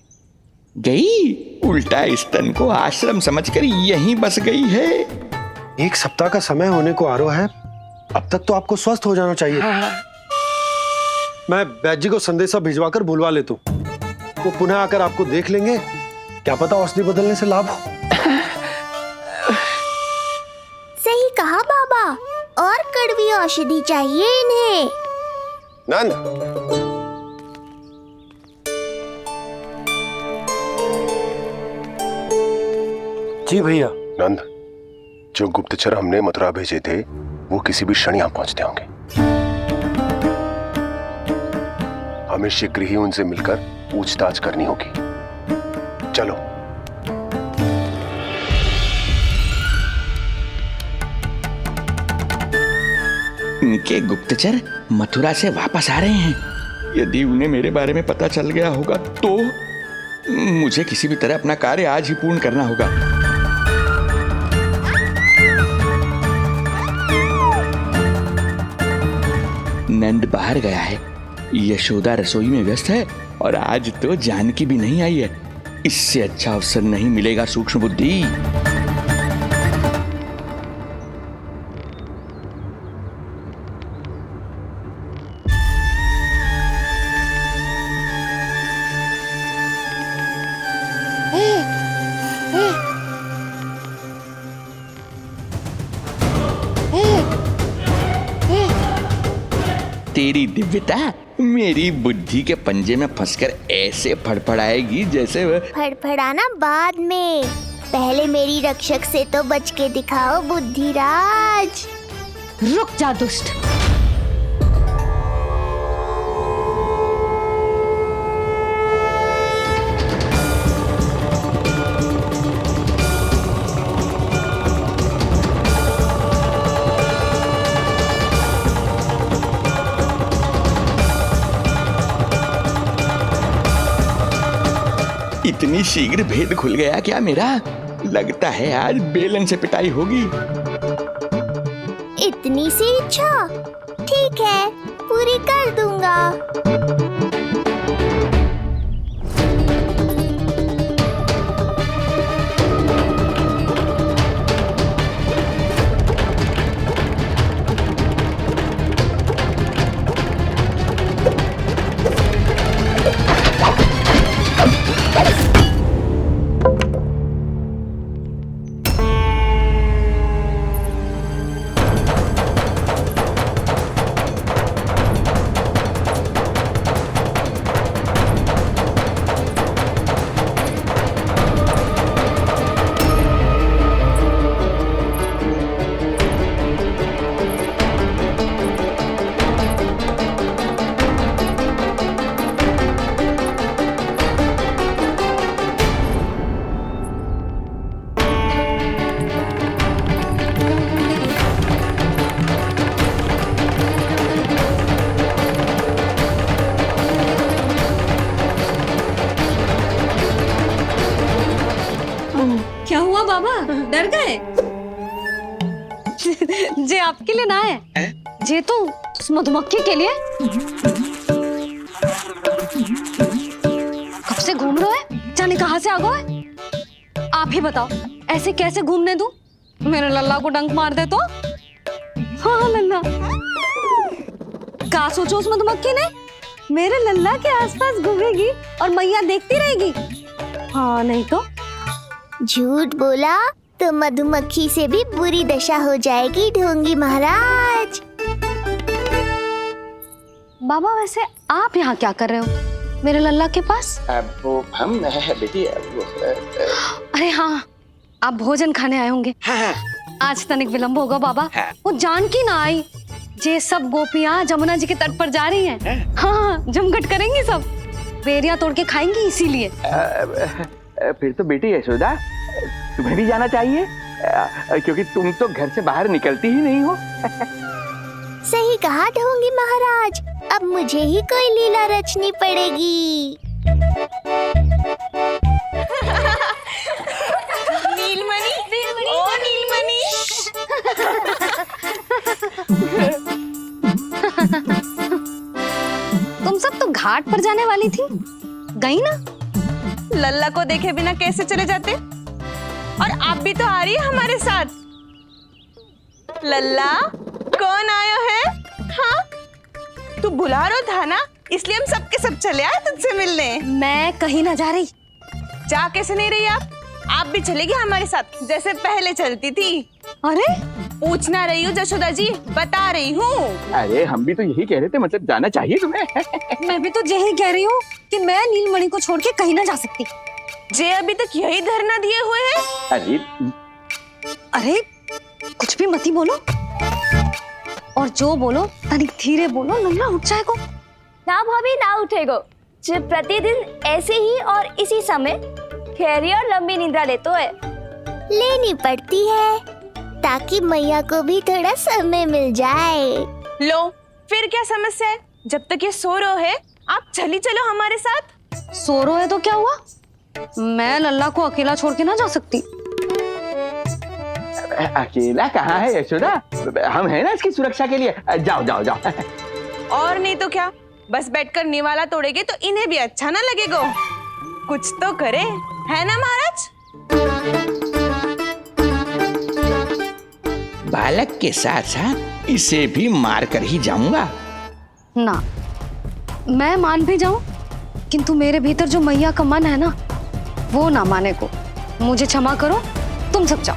गई? उल्टा स्तन को आश्रम समझकर यहीं बस गई है। 1 सप्ताह का समय होने को आ रहा है, अब तक तो आपको स्वस्थ हो जाना चाहिए। मैं वैद्य जी को संदेशा भिजवाकर बुलवा लेता हूँ। वो पुनः आकर आपको देख लेंगे, क्या पता औषधि बदलने से लाभ हो। सही कहा बाबा, और कड़वी औषधि चाहिए इन्हें। नंद, जी भैया। नंद, जो गुप्तचर हमने मथुरा भेजे थे वो किसी भी क्षण यहां पहुंचते होंगे। हमें शीघ्र ही उनसे मिलकर पूछताछ करनी होगी। चलो। इनके गुप्तचर मथुरा से वापस आ रहे हैं। यदि उन्हें मेरे बारे में पता चल गया होगा तो मुझे किसी भी तरह अपना कार्य आज ही पूर्ण करना होगा। नंद बाहर गया है, यशोदा रसोई में व्यस्त है और आज तो जानकी भी नहीं आई है। इससे अच्छा अवसर नहीं मिलेगा सूक्ष्म बुद्धि। तेरी दिव्यता मेरी बुद्धि के पंजे में फंसकर ऐसे फड़फड़ाएगी जैसे फड़फड़ाना बाद में, पहले मेरी रक्षक से तो बच के दिखाओ बुद्धिराज। रुक जा दुष्ट। इतनी शीघ्र भेद खुल गया क्या मेरा? लगता है आज बेलन से पिटाई होगी। इतनी सी इच्छा? ठीक है, पूरी कर दूंगा। जे आपके लिए ना है, जे तो उस मधुमक्खी के लिए। कब से घूम रहे हो? जाने कहाँ से आ गए? आप ही बताओ, ऐसे कैसे घूमने दूं? मेरे लल्ला को डंक मार दे तो? हाँ लल्ला, क्या सोचो उस मधुमक्खी ने? मेरे लल्ला के आसपास घूमेगी और मैया देखती रहेगी। हाँ नहीं तो? झूठ बोला तो मधुमक्खी से भी बुरी दशा हो जाएगी ढोंगी महाराज। बाबा वैसे आप यहाँ क्या कर रहे हो मेरे लल्ला के पास? वो हम बेटी अरे हाँ, आप भोजन खाने आए होंगे। हाँ। आज तनिक विलंब होगा बाबा। हाँ। वो जानकी ना आई, जे सब गोपियाँ जमुना जी के तट पर जा रही हैं। हाँ, जमघट करेंगी सब, बेरिया तोड़ के खाएंगी इसीलिए। फिर तो बेटी यशोदा तुम्हें भी जाना चाहिए, क्योंकि तुम तो घर से बाहर निकलती ही नहीं हो। सही कहा ढोंगी महाराज, अब मुझे ही कोई लीला रचनी पड़ेगी। नीलमणि, ओ नीलमणि। तुम सब तो घाट पर जाने वाली थी, गई ना? लल्ला को देखे बिना कैसे चले जाते? और आप भी तो आ रही है हमारे साथ। लल्ला, कौन आयो है? हाँ, तू बुला रहा था ना, इसलिए हम सबके सब चले आए तुझसे मिलने। मैं कहीं ना जा रही। जा कैसे नहीं रही आप भी चलेगी हमारे साथ जैसे पहले चलती थी। अरे पूछना रही हूँ जशोदा जी, बता रही हूँ। अरे हम भी तो यही कह रहे थे, मतलब जाना चाहिए तुम्हें। मैं भी तो यही कह रही हूँ कि मैं नीलमणि को छोड़ के कहीं ना जा सकती। जे अभी तक यही धरना दिए हुए हैं। अरे कुछ भी मती बोलो, और जो बोलो तनिक धीरे बोलो, लल्ला उठ जाएगा। ना भाभी ना उठेगो, जो प्रतिदिन ऐसे ही और इसी समय गहरी और लंबी निद्रा लेते है। लेनी पड़ती है ताकि मैया को भी थोड़ा समय मिल जाए। लो फिर क्या समस्या है? जब तक ये सो रहे है आप चली चलो हमारे साथ। सो रहे है तो क्या हुआ? मैं लल्ला को अकेला छोड़ के ना जा सकती। अकेला कहाँ है यशोदा, हम हैं ना इसकी सुरक्षा के लिए। जाओ जाओ जाओ। और नहीं तो क्या, बस बैठकर निवाला तोड़ेगे तो इन्हें भी अच्छा ना लगेगा। कुछ तो करे, है ना महाराज? बालक के साथ साथ इसे भी मार कर ही जाऊंगा। ना, मैं मान भी जाऊं, किंतु मेरे भीतर जो मैया का मन है ना, वो ना माने को। मुझे क्षमा करो, तुम सब जाओ।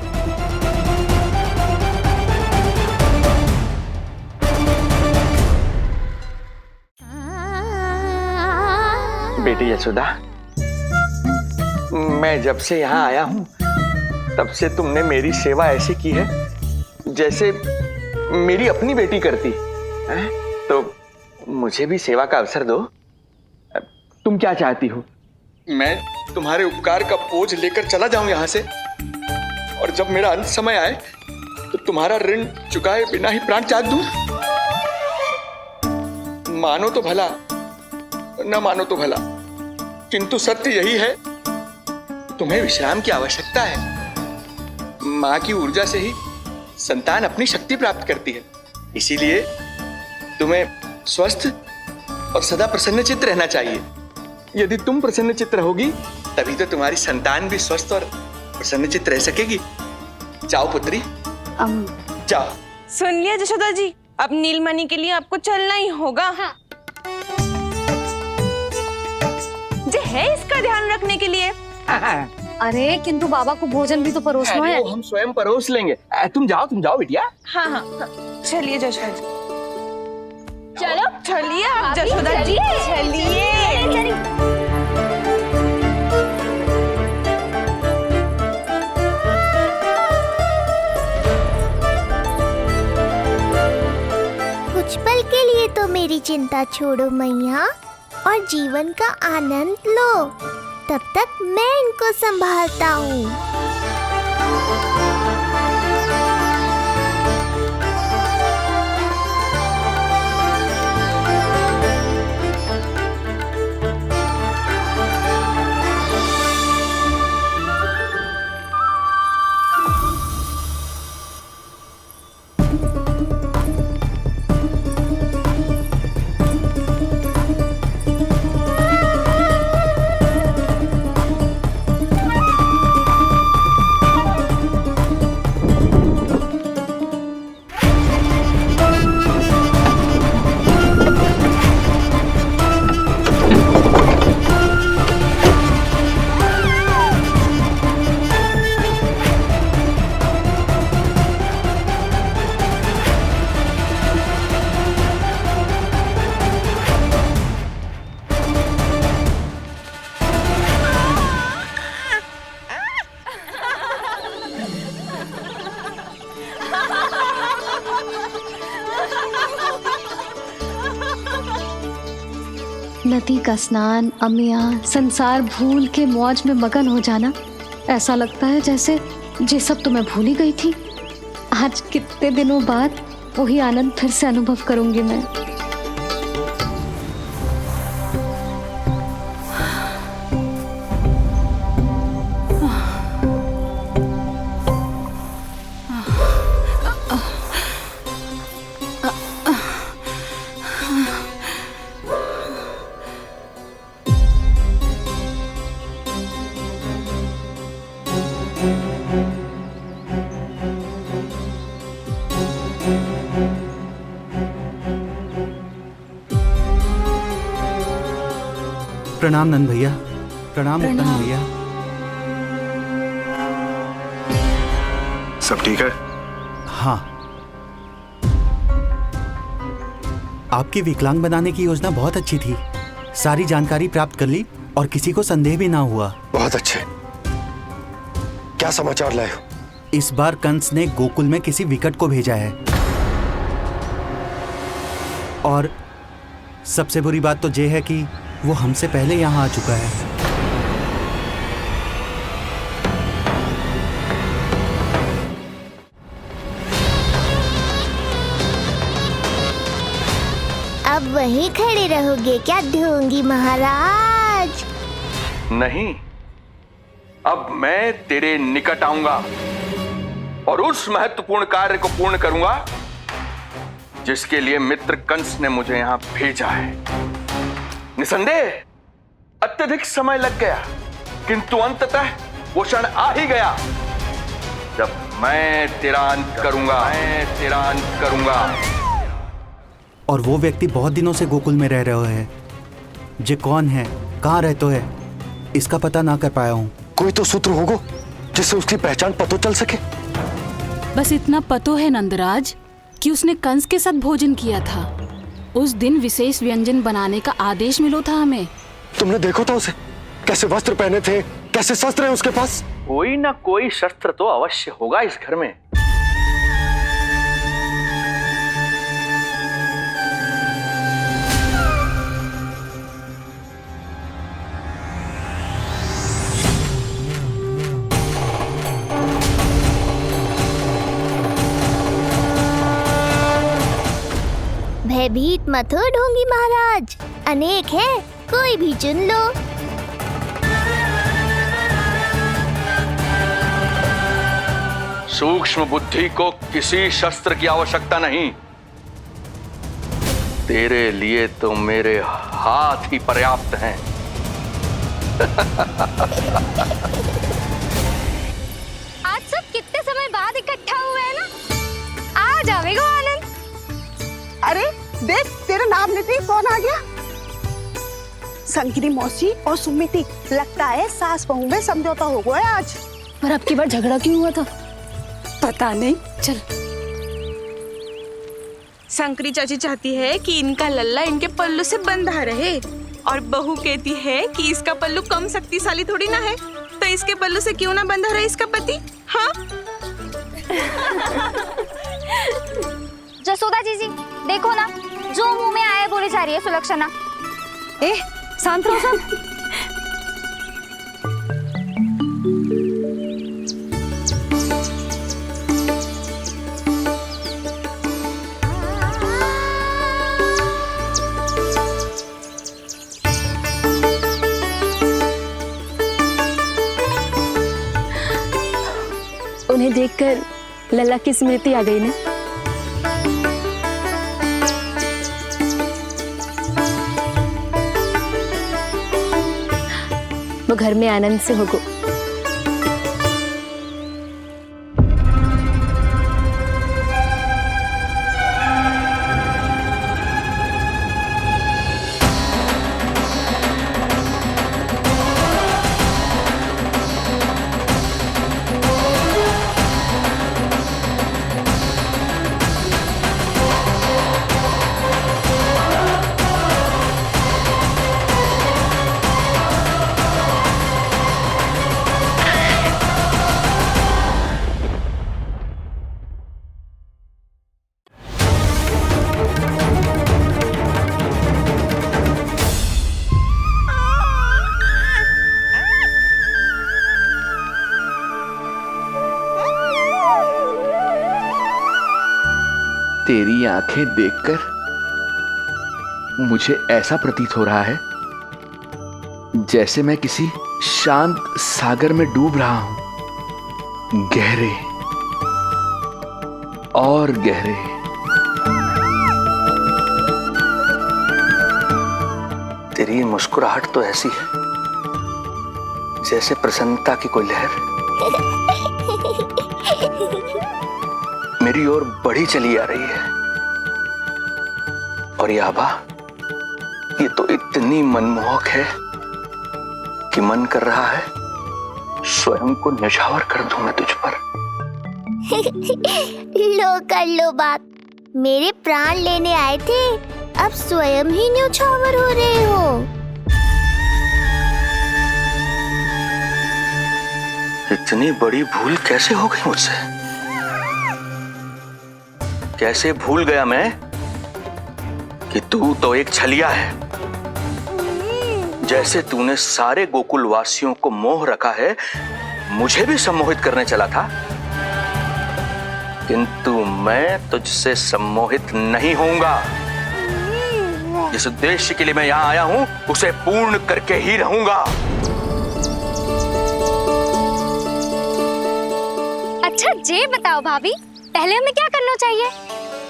बेटी यशोदा, मैं जब से यहाँ आया हूँ तब से तुमने मेरी सेवा ऐसी की है जैसे मेरी अपनी बेटी करती है। तो मुझे भी सेवा का अवसर दो। तुम क्या चाहती हो? मैं तुम्हारे उपकार का बोझ लेकर चला जाऊं यहाँ से, और जब मेरा अंत समय आए तो तुम्हारा ऋण चुकाए बिना ही प्राण त्याग दूं? मानो तो भला, न मानो तो भला, किंतु सत्य यही है, तुम्हें विश्राम की आवश्यकता है। माँ की ऊर्जा से ही संतान अपनी शक्ति प्राप्त करती है, इसीलिए तुम्हें स्वस्थ और सदा प्रसन्नचित्त रहना चाहिए। यदि तुम प्रसन्नचित्त रहोगी तभी तो तुम्हारी संतान भी स्वस्थ और प्रसन्नचित्त रह सकेगी। जाओ पुत्री, जाओ। सुन लिया जशोदा जी, अब नीलमणि के लिए आपको चलना ही होगा। हाँ। जे है इसका ध्यान रखने के लिए। अरे किंतु बाबा को भोजन भी तो परोसना है। हम स्वयं परोस लेंगे। तुम जाओ बिटिया। हाँ हाँ, चलिए जशोदा जी। चलो चलिए आप जशोदा जी, चलिए। कुछ पल के लिए तो मेरी चिंता छोड़ो मैया और जीवन का आनंद लो। तब तक मैं इनको संभालता हूँ। नदी का स्नान, अमिया, संसार भूल के मौज में मगन हो जाना, ऐसा लगता है जैसे ये सब तो मैं भूल ही गई थी। आज कितने दिनों बाद वही आनंद फिर से अनुभव करूंगी मैं। प्रणाम नंद भैया। प्रणाम उत्तम भैया। सब ठीक है? हाँ। आपकी विकलांग बनाने की योजना बहुत अच्छी थी। सारी जानकारी प्राप्त कर ली और किसी को संदेह भी ना हुआ। बहुत अच्छे। क्या समाचार लाए हो? इस बार कंस ने गोकुल में किसी विकट को भेजा है और सबसे बुरी बात तो ये है कि वो हमसे पहले यहाँ आ चुका है। अब वहीं खड़े रहोगे क्या ढोंगी महाराज? नहीं, अब मैं तेरे निकट आऊंगा और उस महत्वपूर्ण कार्य को पूर्ण करूंगा जिसके लिए मित्र कंस ने मुझे यहां भेजा है। निसंदेह अत्यधिक समय लग गया, किंतु अंततः वो क्षण आ ही गया जब मैं तेरा अंत करूंगा। और वो व्यक्ति बहुत दिनों से गोकुल में रह रहे हैं। जे कौन है, कहाँ रहते है, इसका पता ना कर पाया हूँ। कोई तो सूत्र होगा जिससे उसकी पहचान पता चल सके। बस इतना पतो है नंदराज कि उसने कंस के साथ भोजन किया था। उस दिन विशेष व्यंजन बनाने का आदेश मिलो था हमें। तुमने देखो था उसे? कैसे वस्त्र पहने थे, कैसे शस्त्र हैं उसके पास? कोई ना कोई शस्त्र तो अवश्य होगा इस घर में। भयभीत मत हो ढोंगी महाराज, अनेक है, कोई भी चुन लो। सूक्ष्म बुद्धि को किसी शस्त्र की आवश्यकता नहीं। तेरे लिए तो मेरे हाथ ही पर्याप्त हैं। आज सब कितने समय बाद इकट्ठा हुए हैं ना, आ जाएगा आनंद। अरे देख, तेरा नाम लेते ही कौन आ गया? संगिनी मौसी और सुमिति, लगता है सास बहू में समझौता हो गया आज। पर अब की बार झगड़ा क्यों हुआ था? पता नहीं। चल। शंकरी चाची चाहती है कि इनका लल्ला इनके पल्लू से बंधा रहे, और बहू कहती है कि इसका पल्लू कम शक्तिशाली थोड़ी ना है, तो इसके पल्लू से क्यों ना बंधा रहे इसका पति। हाँ जसोदा जीजी, देखो ना, जो मुंह में आए बोली जा रही है सुलक्षणा। ए, शांत रहो सब। उन्हें देखकर लल्ला की स्मृति आ गई ना। वो घर में आनंद से होगो। तेरी आंखें देखकर मुझे ऐसा प्रतीत हो रहा है जैसे मैं किसी शांत सागर में डूब रहा हूं, गहरे और गहरे। तेरी मुस्कुराहट तो ऐसी है जैसे प्रसन्नता की कोई लहर मेरी ओर बढ़ी चली आ रही है। और ये आभा, ये तो इतनी मनमोहक है कि मन कर रहा है स्वयं को न्यौछावर कर दूं मैं तुझ पर। लो कर लो बात, मेरे प्राण लेने आए थे, अब स्वयं ही न्यौछावर हो रहे हो। इतनी बड़ी भूल कैसे हो गई मुझसे? कैसे भूल गया मैं कि तू तो एक छलिया है। जैसे तूने सारे गोकुल वासियों को मोह रखा है, मुझे भी सम्मोहित करने चला था, किंतु मैं तुझसे सम्मोहित नहीं होऊंगा। जिस उद्देश्य के लिए मैं यहां आया हूं उसे पूर्ण करके ही रहूंगा। अच्छा ये बताओ भाभी, पहले हमें क्या करना चाहिए?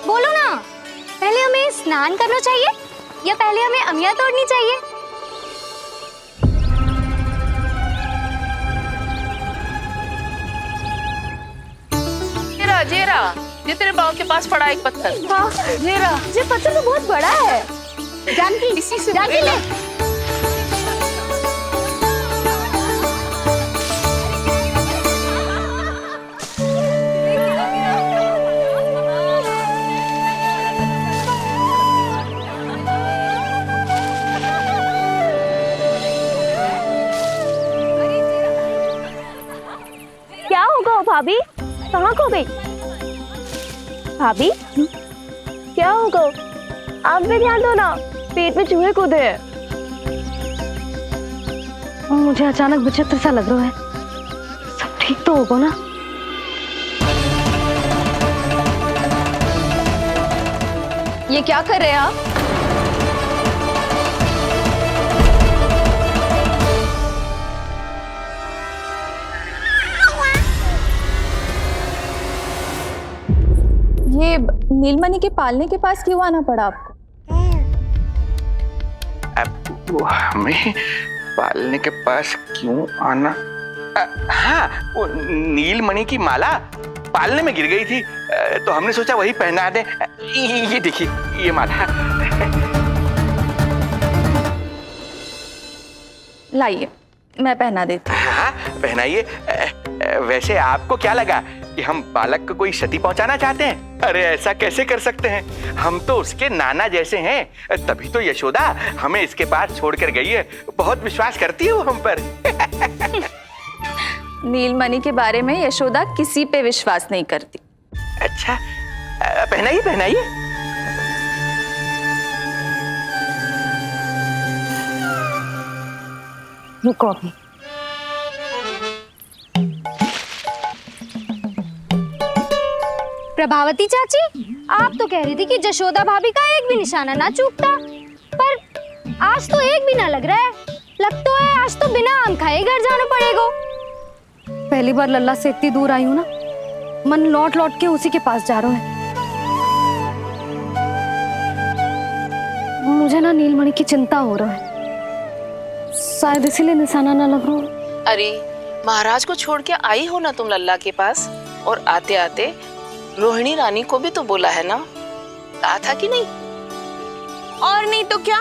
बोलो ना, पहले हमें स्नान करना चाहिए या पहले हमें अमिया तोड़नी चाहिए? जेरा, ये तेरे बाव के पास पड़ा एक पत्थर। हाँ, जेरा, ये पत्थर तो बहुत बड़ा है। जानकी, जानकी ले। क्या होगा भाभी? कहाँ खो गई भाभी? क्या होगा? आप भी ध्यान दो ना, पेट में चूहे कूदे हैं। मुझे अचानक विचित्र सा लग रहा है। सब ठीक तो होगा ना? ये क्या कर रहे हैं आप? ये नीलमणि के पालने के पास क्यों आना पड़ा आपको? अब हमें पालने के पास क्यों आना? हाँ, वो नीलमणि की माला पालने में गिर गई थी, तो हमने सोचा वही पहना दे। ये देखिए, ये माला। लाइए, मैं पहना देती हूँ। हाँ, पहनाइए। वैसे आपको क्या लगा कि हम बालक को कोई क्षति पहुंचाना चाहते हैं? अरे ऐसा कैसे कर सकते हैं, हम तो उसके नाना जैसे हैं। तभी तो यशोदा हमें इसके पास छोड़कर गई है। बहुत विश्वास करती है वो हम पर। नीलमणि के बारे में यशोदा किसी पे विश्वास नहीं करती। अच्छा, पहनाइए पहनाइए। रुको अभी। प्रभावती चाची, आप तो कह रही थी कि जशोदा भाभी का एक भी निशाना ना चूकता, पर आज तो एक भी ना लग रहा है। लगता है आज तो बिना आम खाए घर जाना पड़ेगा। पहली बार लल्ला से इतनी दूर आई हूँ ना, मन लौट लौट के उसी के पास जा रहा है। मुझे ना नीलमणि की चिंता हो रहा है, शायद इसीलिए निशाना ना लग रहा। अरे महाराज को छोड़ के आई हो ना तुम लल्ला के पास, और आते आते रोहिणी रानी को भी तो बोला है ना, कहा था कि नहीं? और नहीं तो क्या,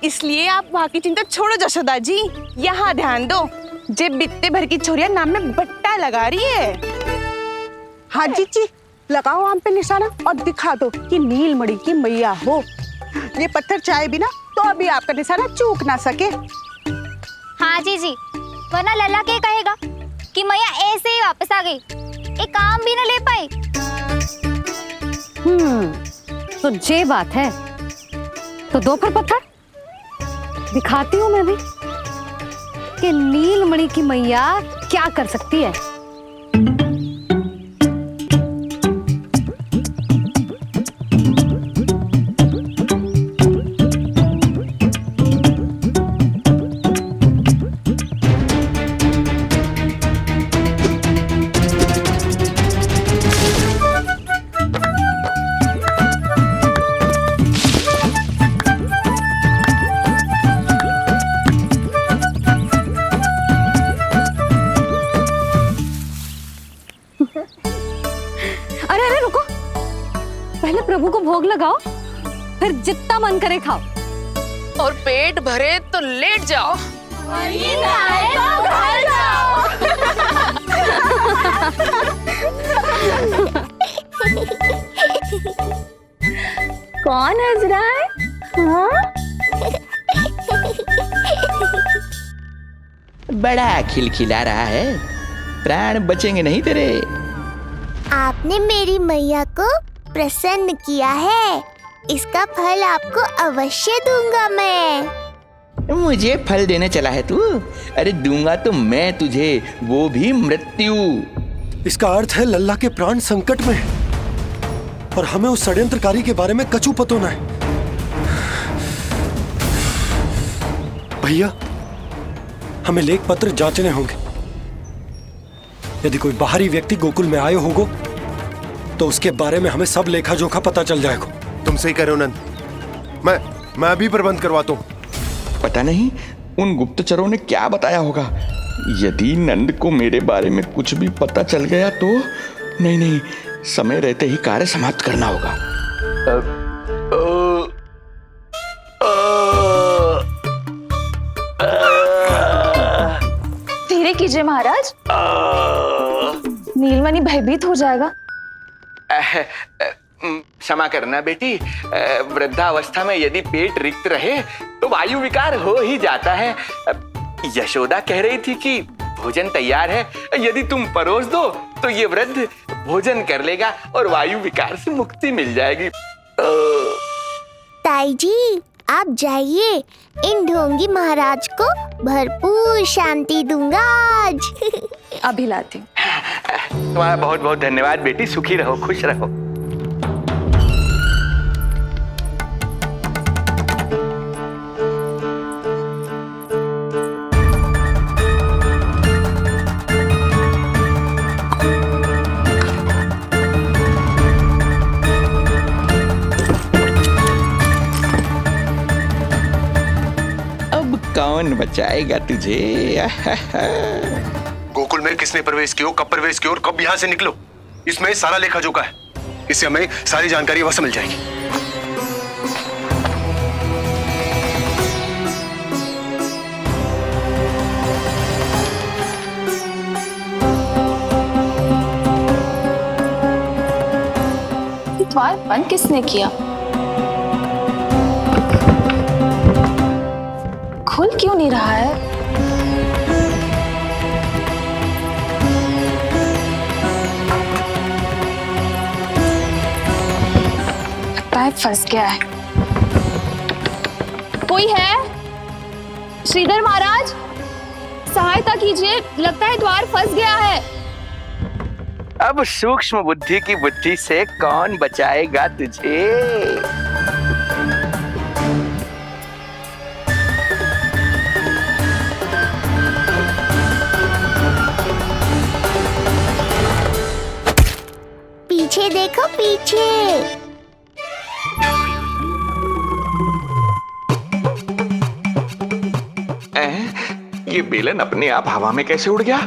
इसलिए आप वहाँ की चिंता छोड़ो जशोदा जी, यहाँ ध्यान दो। जे बित्ते भर की छोरिया नाम में बट्टा लगा रही है। हाँ जी, लगाओ आम पे निशाना और दिखा दो कि नीलमणि की मैया हो। ये पत्थर चाहे भी ना तो अभी आपका निशाना चूक ना सके। हाँ जी, वरना लल्ला क्या कहेगा कि मैया ऐसे ही वापस आ गई, एक काम भी ना ले पाई। तो ये बात है, तो दो फिर पत्थर दिखाती हूँ मैं भी कि नीलमणि की मैया क्या कर सकती है। पहले प्रभु को भोग लगाओ, फिर जितना मन करे खाओ। और पेट भरे तो लेट जाओ। कौन हंस रहा है? हाँ? बड़ा खिलखिला रहा है, प्राण बचेंगे नहीं तेरे। आपने मेरी मैया को प्रसन्न किया है, इसका फल आपको अवश्य दूंगा मैं। मुझे फल देने चला है तू? अरे दूंगा तो मैं तुझे, वो भी मृत्यु। इसका अर्थ है लल्ला के प्राण संकट में है और हमें उस षड्यंत्रकारी के बारे में कछु पतो न है। भैया, हमें लेख पत्र जांचने होंगे। यदि कोई बाहरी व्यक्ति गोकुल में आए होगो तो उसके बारे में हमें सब लेखा जोखा पता चल जाएगा। तुम सही कह रहे हो नंद, मैं अभी प्रबंध करवाता हूँ। पता नहीं उन गुप्तचरों ने क्या बताया होगा। यदि नंद को मेरे बारे में कुछ भी पता चल गया तो नहीं, समय रहते ही कार्य समाप्त करना होगा। धीरे कीजिए महाराज, नीलमणि भयभीत हो जाएगा। क्षमा करना बेटी, वृद्धावस्था में यदि पेट रिक्त रहे तो वायु विकार हो ही जाता है। यशोदा कह रही थी कि भोजन तैयार है, यदि तुम परोस दो तो ये वृद्ध भोजन कर लेगा और वायु विकार से मुक्ति मिल जाएगी। ताई जी, आप जाइए, इन ढोंगी महाराज को भरपूर शांति दूंगा आज। अभी लाती हूँ। तुम्हारा बहुत बहुत धन्यवाद बेटी, सुखी रहो, खुश रहो। कौन बचाएगा तुझे? गोकुल में किसने प्रवेश किया, कब प्रवेश किया और कब यहाँ से निकलो, इसमें सारा लेखा जोखा है। इससे हमें सारी जानकारी अवश्य मिल जाएगी। द्वार बंद किसने किया? खुल क्यों नहीं रहा है? लगता है फंस गया है। कोई है? श्रीधर महाराज, सहायता कीजिए, लगता है द्वार फंस गया है। अब सूक्ष्म बुद्धि की बुद्धि से कौन बचाएगा तुझे? पीछे देखो, पीछे। ये बेलन अपने आप हवा में कैसे उड़ गया?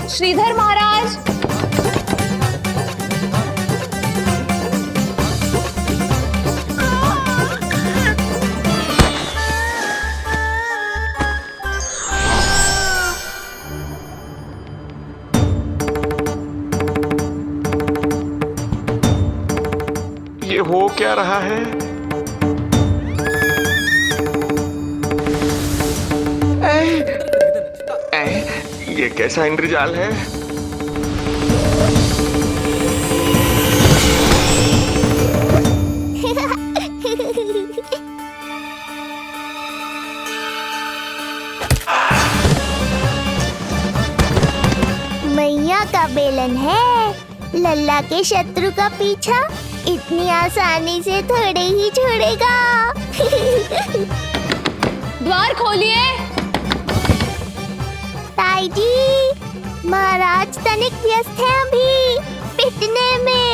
श्रीधर महाराज, ये हो क्या रहा है? ये कैसा इंद्रजाल है? मैया का बेलन है, लल्ला के शत्रु का पीछा इतनी आसानी से थोड़े ही छोड़ेगा। द्वार खोलिए। ताई जी, महाराज तनिक व्यस्त हैं अभी पिटने में।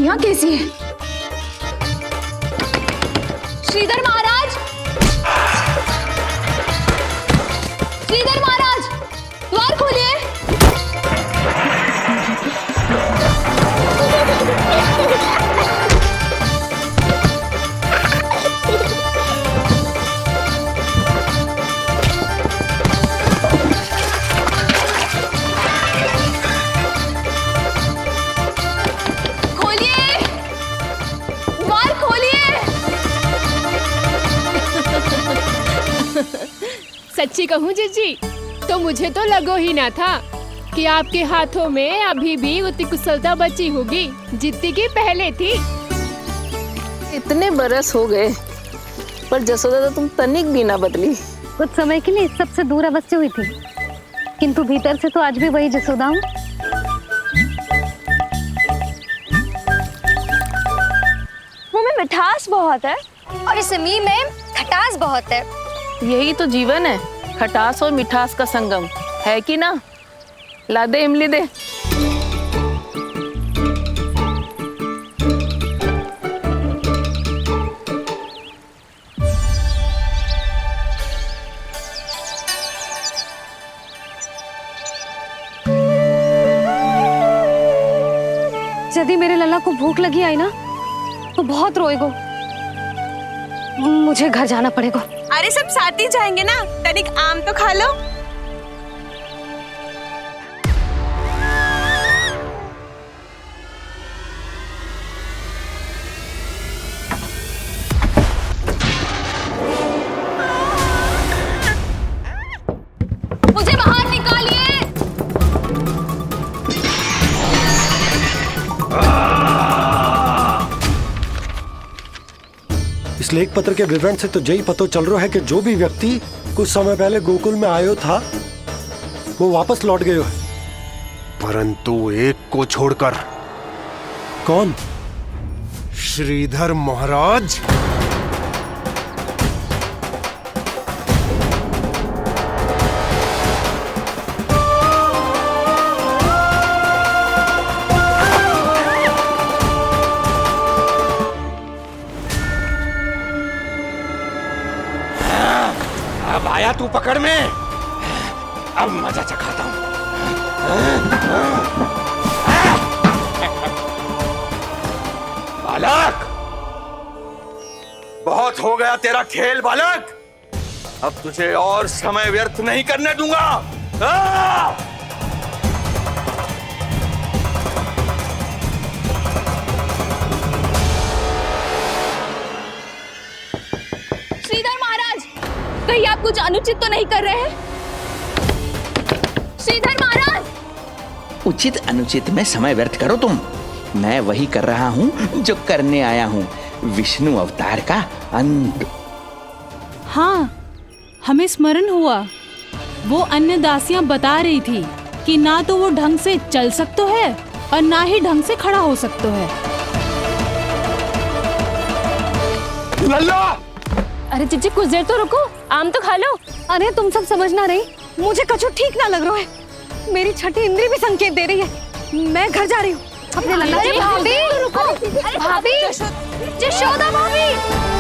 यहाँ कैसी है? श्रीधर महाराज, श्रीधर महाराज, द्वार खोलिए। सच्ची कहूँ जीजी, तो मुझे तो लगो ही ना था कि आपके हाथों में अभी भी उतनी कुशलता बची होगी जितनी की पहले थी। इतने बरस हो गए पर जसोदा तो तुम तनिक भी ना बदली। कुछ समय के लिए सबसे दूर अवश्य हुई थी, किंतु भीतर से तो आज भी वही जसोदा हूँ। मुंह में मिठास बहुत है और इस मी में खटास बहुत है। यही तो जीवन है, खटास और मिठास का संगम, है कि ना? ला दे इमली दे। यदि मेरे लल्ला को भूख लगी आई ना तो बहुत रोएगो। मुझे घर जाना पड़ेगा। अरे सब साथ ही जाएंगे ना, तनिक आम तो खा लो। मुझे बाहर निकालिए। इस लेख पत्र के विवरण से तो यही पता चल रहा है कि जो भी व्यक्ति कुछ समय पहले गोकुल में आयो था वो वापस लौट गयो है, परंतु एक को छोड़कर। कौन? श्रीधर महाराज। अब आया तू पकड़ में, अब मजा चखाता हूं। बालक, बहुत हो गया तेरा खेल बालक, अब तुझे और समय व्यर्थ नहीं करने दूंगा। श्रीधर महाराज, कहीं आप कुछ अनुचित तो नहीं कर रहे हैं? श्रीधर महाराज! उचित अनुचित में समय व्यर्थ करो तुम, मैं वही कर रहा हूँ जो करने आया हूँ, विष्णु अवतार का अंत। हाँ, हमें स्मरण हुआ। वो अन्य दासियां बता रही थी कि ना तो वो ढंग से चल सकते है और ना ही ढंग से खड़ा हो सकते है। लल्ला! अरे जीजी कुछ देर तो रुको, आम तो खा लो। अरे तुम सब समझ ना रही, मुझे कछु ठीक ना लग रहा है। मेरी छठी इंद्री भी संकेत दे रही है। मैं घर जा रही हूँ अपने लल्ला। अरे भाभी, रुको। भाभी, जशोदा भाभी।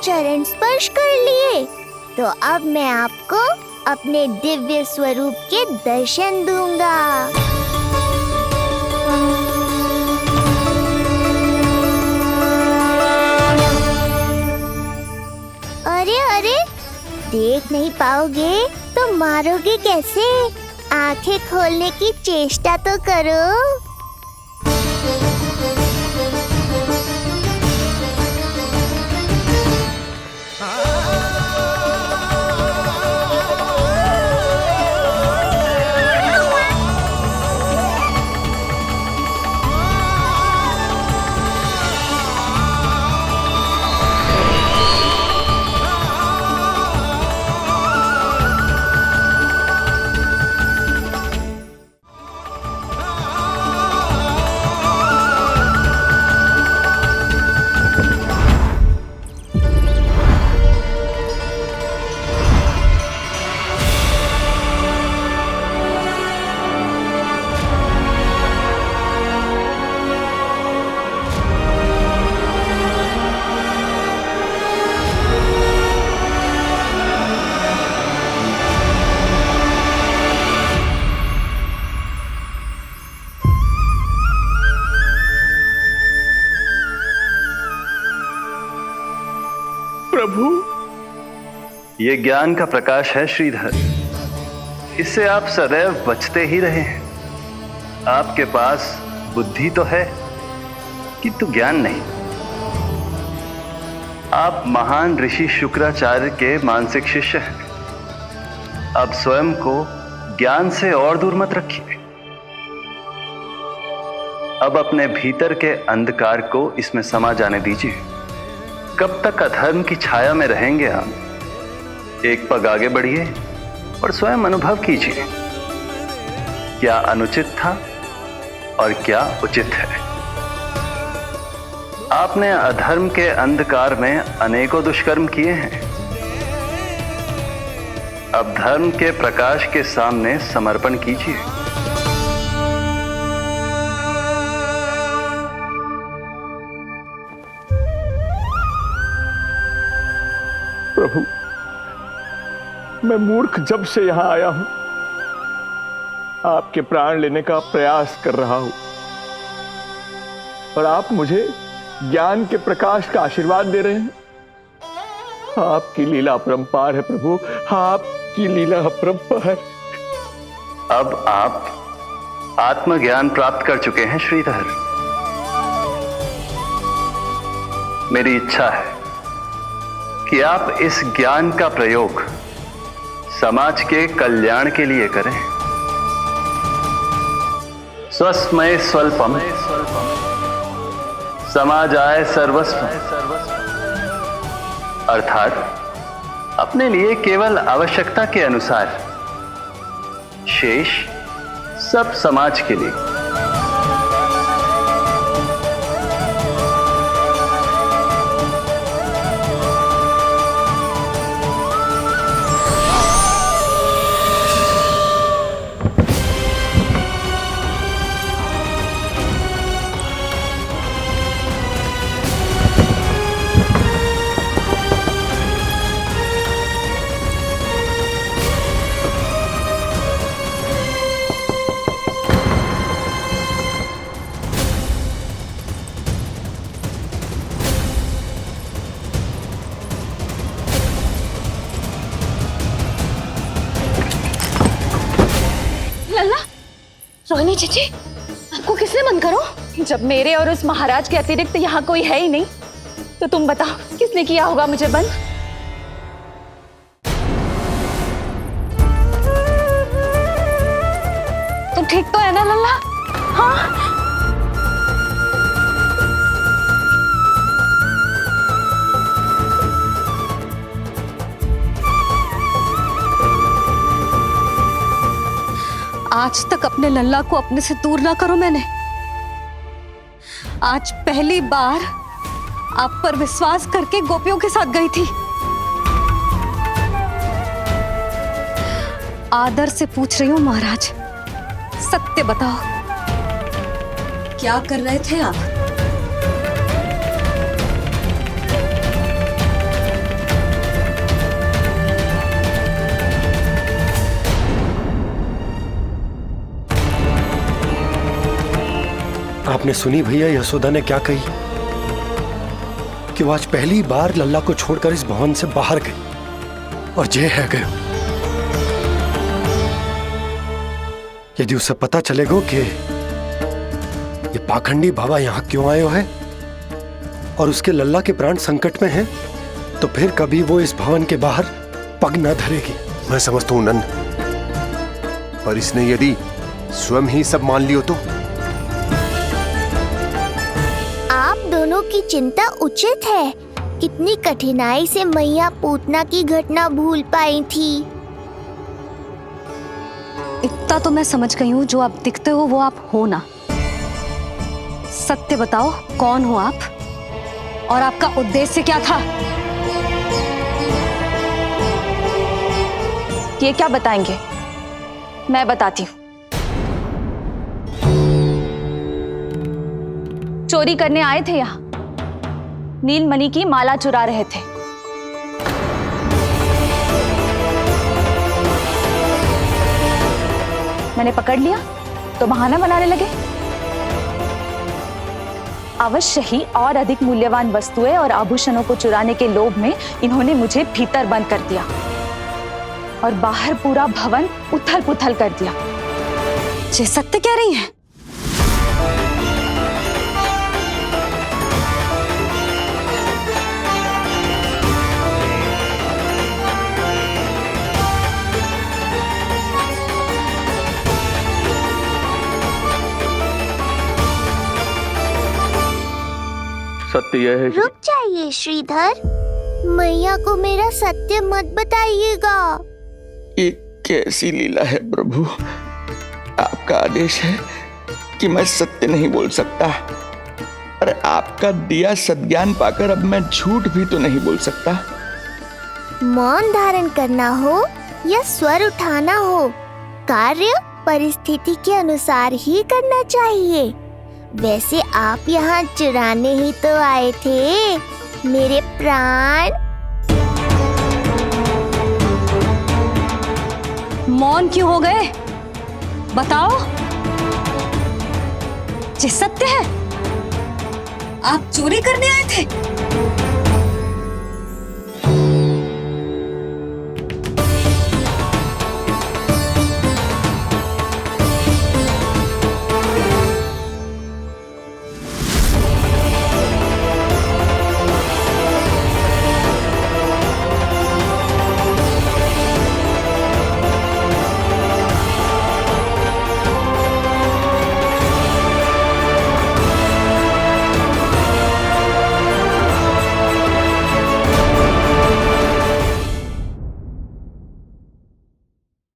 चरण स्पर्श कर लिए तो अब मैं आपको अपने दिव्य स्वरूप के दर्शन दूंगा। अरे अरे, देख नहीं पाओगे तो मारोगे कैसे? आंखें खोलने की चेष्टा तो करो। प्रभु, ये ज्ञान का प्रकाश है श्रीधर। इससे आप सदैव बचते ही रहे हैं। आपके पास बुद्धि तो है किंतु ज्ञान नहीं। आप महान ऋषि शुक्राचार्य के मानसिक शिष्य हैं। अब स्वयं को ज्ञान से और दूर मत रखिए। अब अपने भीतर के अंधकार को इसमें समा जाने दीजिए। कब तक अधर्म की छाया में रहेंगे आप? एक पग आगे बढ़िए और स्वयं अनुभव कीजिए क्या अनुचित था और क्या उचित है। आपने अधर्म के अंधकार में अनेकों दुष्कर्म किए हैं। अब धर्म के प्रकाश के सामने समर्पण कीजिए। प्रभु, मैं मूर्ख जब से यहां आया हूं, आपके प्राण लेने का प्रयास कर रहा हूं और आप मुझे ज्ञान के प्रकाश का आशीर्वाद दे रहे हैं। आपकी लीला अपरंपार है प्रभु, आपकी लीला अपरंपार। अब आप आत्मज्ञान प्राप्त कर चुके हैं श्रीधर। मेरी इच्छा है कि आप इस ज्ञान का प्रयोग समाज के कल्याण के लिए करें। स्वस्मय स्वल्पम समाजाय सर्वस्व, अर्थात अपने लिए केवल आवश्यकता के अनुसार, शेष सब समाज के लिए। रोहिणी जीजी, आपको किसने बंद करो? जब मेरे और उस महाराज के अतिरिक्त यहाँ कोई है ही नहीं, तो तुम बताओ किसने किया होगा मुझे बंद? तुम ठीक तो है ना लल्ला? हाँ? आज तक अपने लल्ला को अपने से दूर ना करो मैंने। आज पहली बार आप पर विश्वास करके गोपियों के साथ गई थी। आदर से पूछ रही हूं महाराज, सत्य बताओ, क्या कर रहे थे आप? आपने सुनी भैया यशोदा ने क्या कही? कि वो आज पहली बार लल्ला को छोड़कर इस भवन से बाहर गई और जे है गए। यदि उसे पता चलेगा कि ये पाखंडी बाबा यहाँ क्यों आयो है और उसके लल्ला के प्राण संकट में हैं, तो फिर कभी वो इस भवन के बाहर पग न धरेगी। मैं समझता हूं नंद, पर इसने यदि स्वयं ही सब मान लियो तो? आप दोनों की चिंता उचित है। कितनी कठिनाई से मैया पूतना की घटना भूल पाई थी। इतना तो मैं समझ गई हूँ, जो आप दिखते हो वो आप हो ना। सत्य बताओ, कौन हो आप और आपका उद्देश्य क्या था? ये क्या बताएंगे? मैं बताती हूँ। चोरी करने आए थे यहाँ, नीलमणि की माला चुरा रहे थे। मैंने पकड़ लिया तो बहाना बनाने लगे। अवश्य ही और अधिक मूल्यवान वस्तुएं और आभूषणों को चुराने के लोभ में इन्होंने मुझे भीतर बंद कर दिया और बाहर पूरा भवन उथल पुथल कर दिया। ये सत्य कह रही हैं? सत्य यह है कि रुक जाइए श्रीधर, मैया को मेरा सत्य मत बताइएगा। ये कैसी लीला है प्रभु, आपका आदेश है कि मैं सत्य नहीं बोल सकता। अरे आपका दिया सद्ज्ञान पाकर अब मैं झूठ भी तो नहीं बोल सकता। मौन धारण करना हो या स्वर उठाना हो, कार्य परिस्थिति के अनुसार ही करना चाहिए। वैसे आप यहाँ चुराने ही तो आए थे मेरे प्राण। मौन क्यों हो गए? बताओ, ये सत्य है? आप चोरी करने आए थे?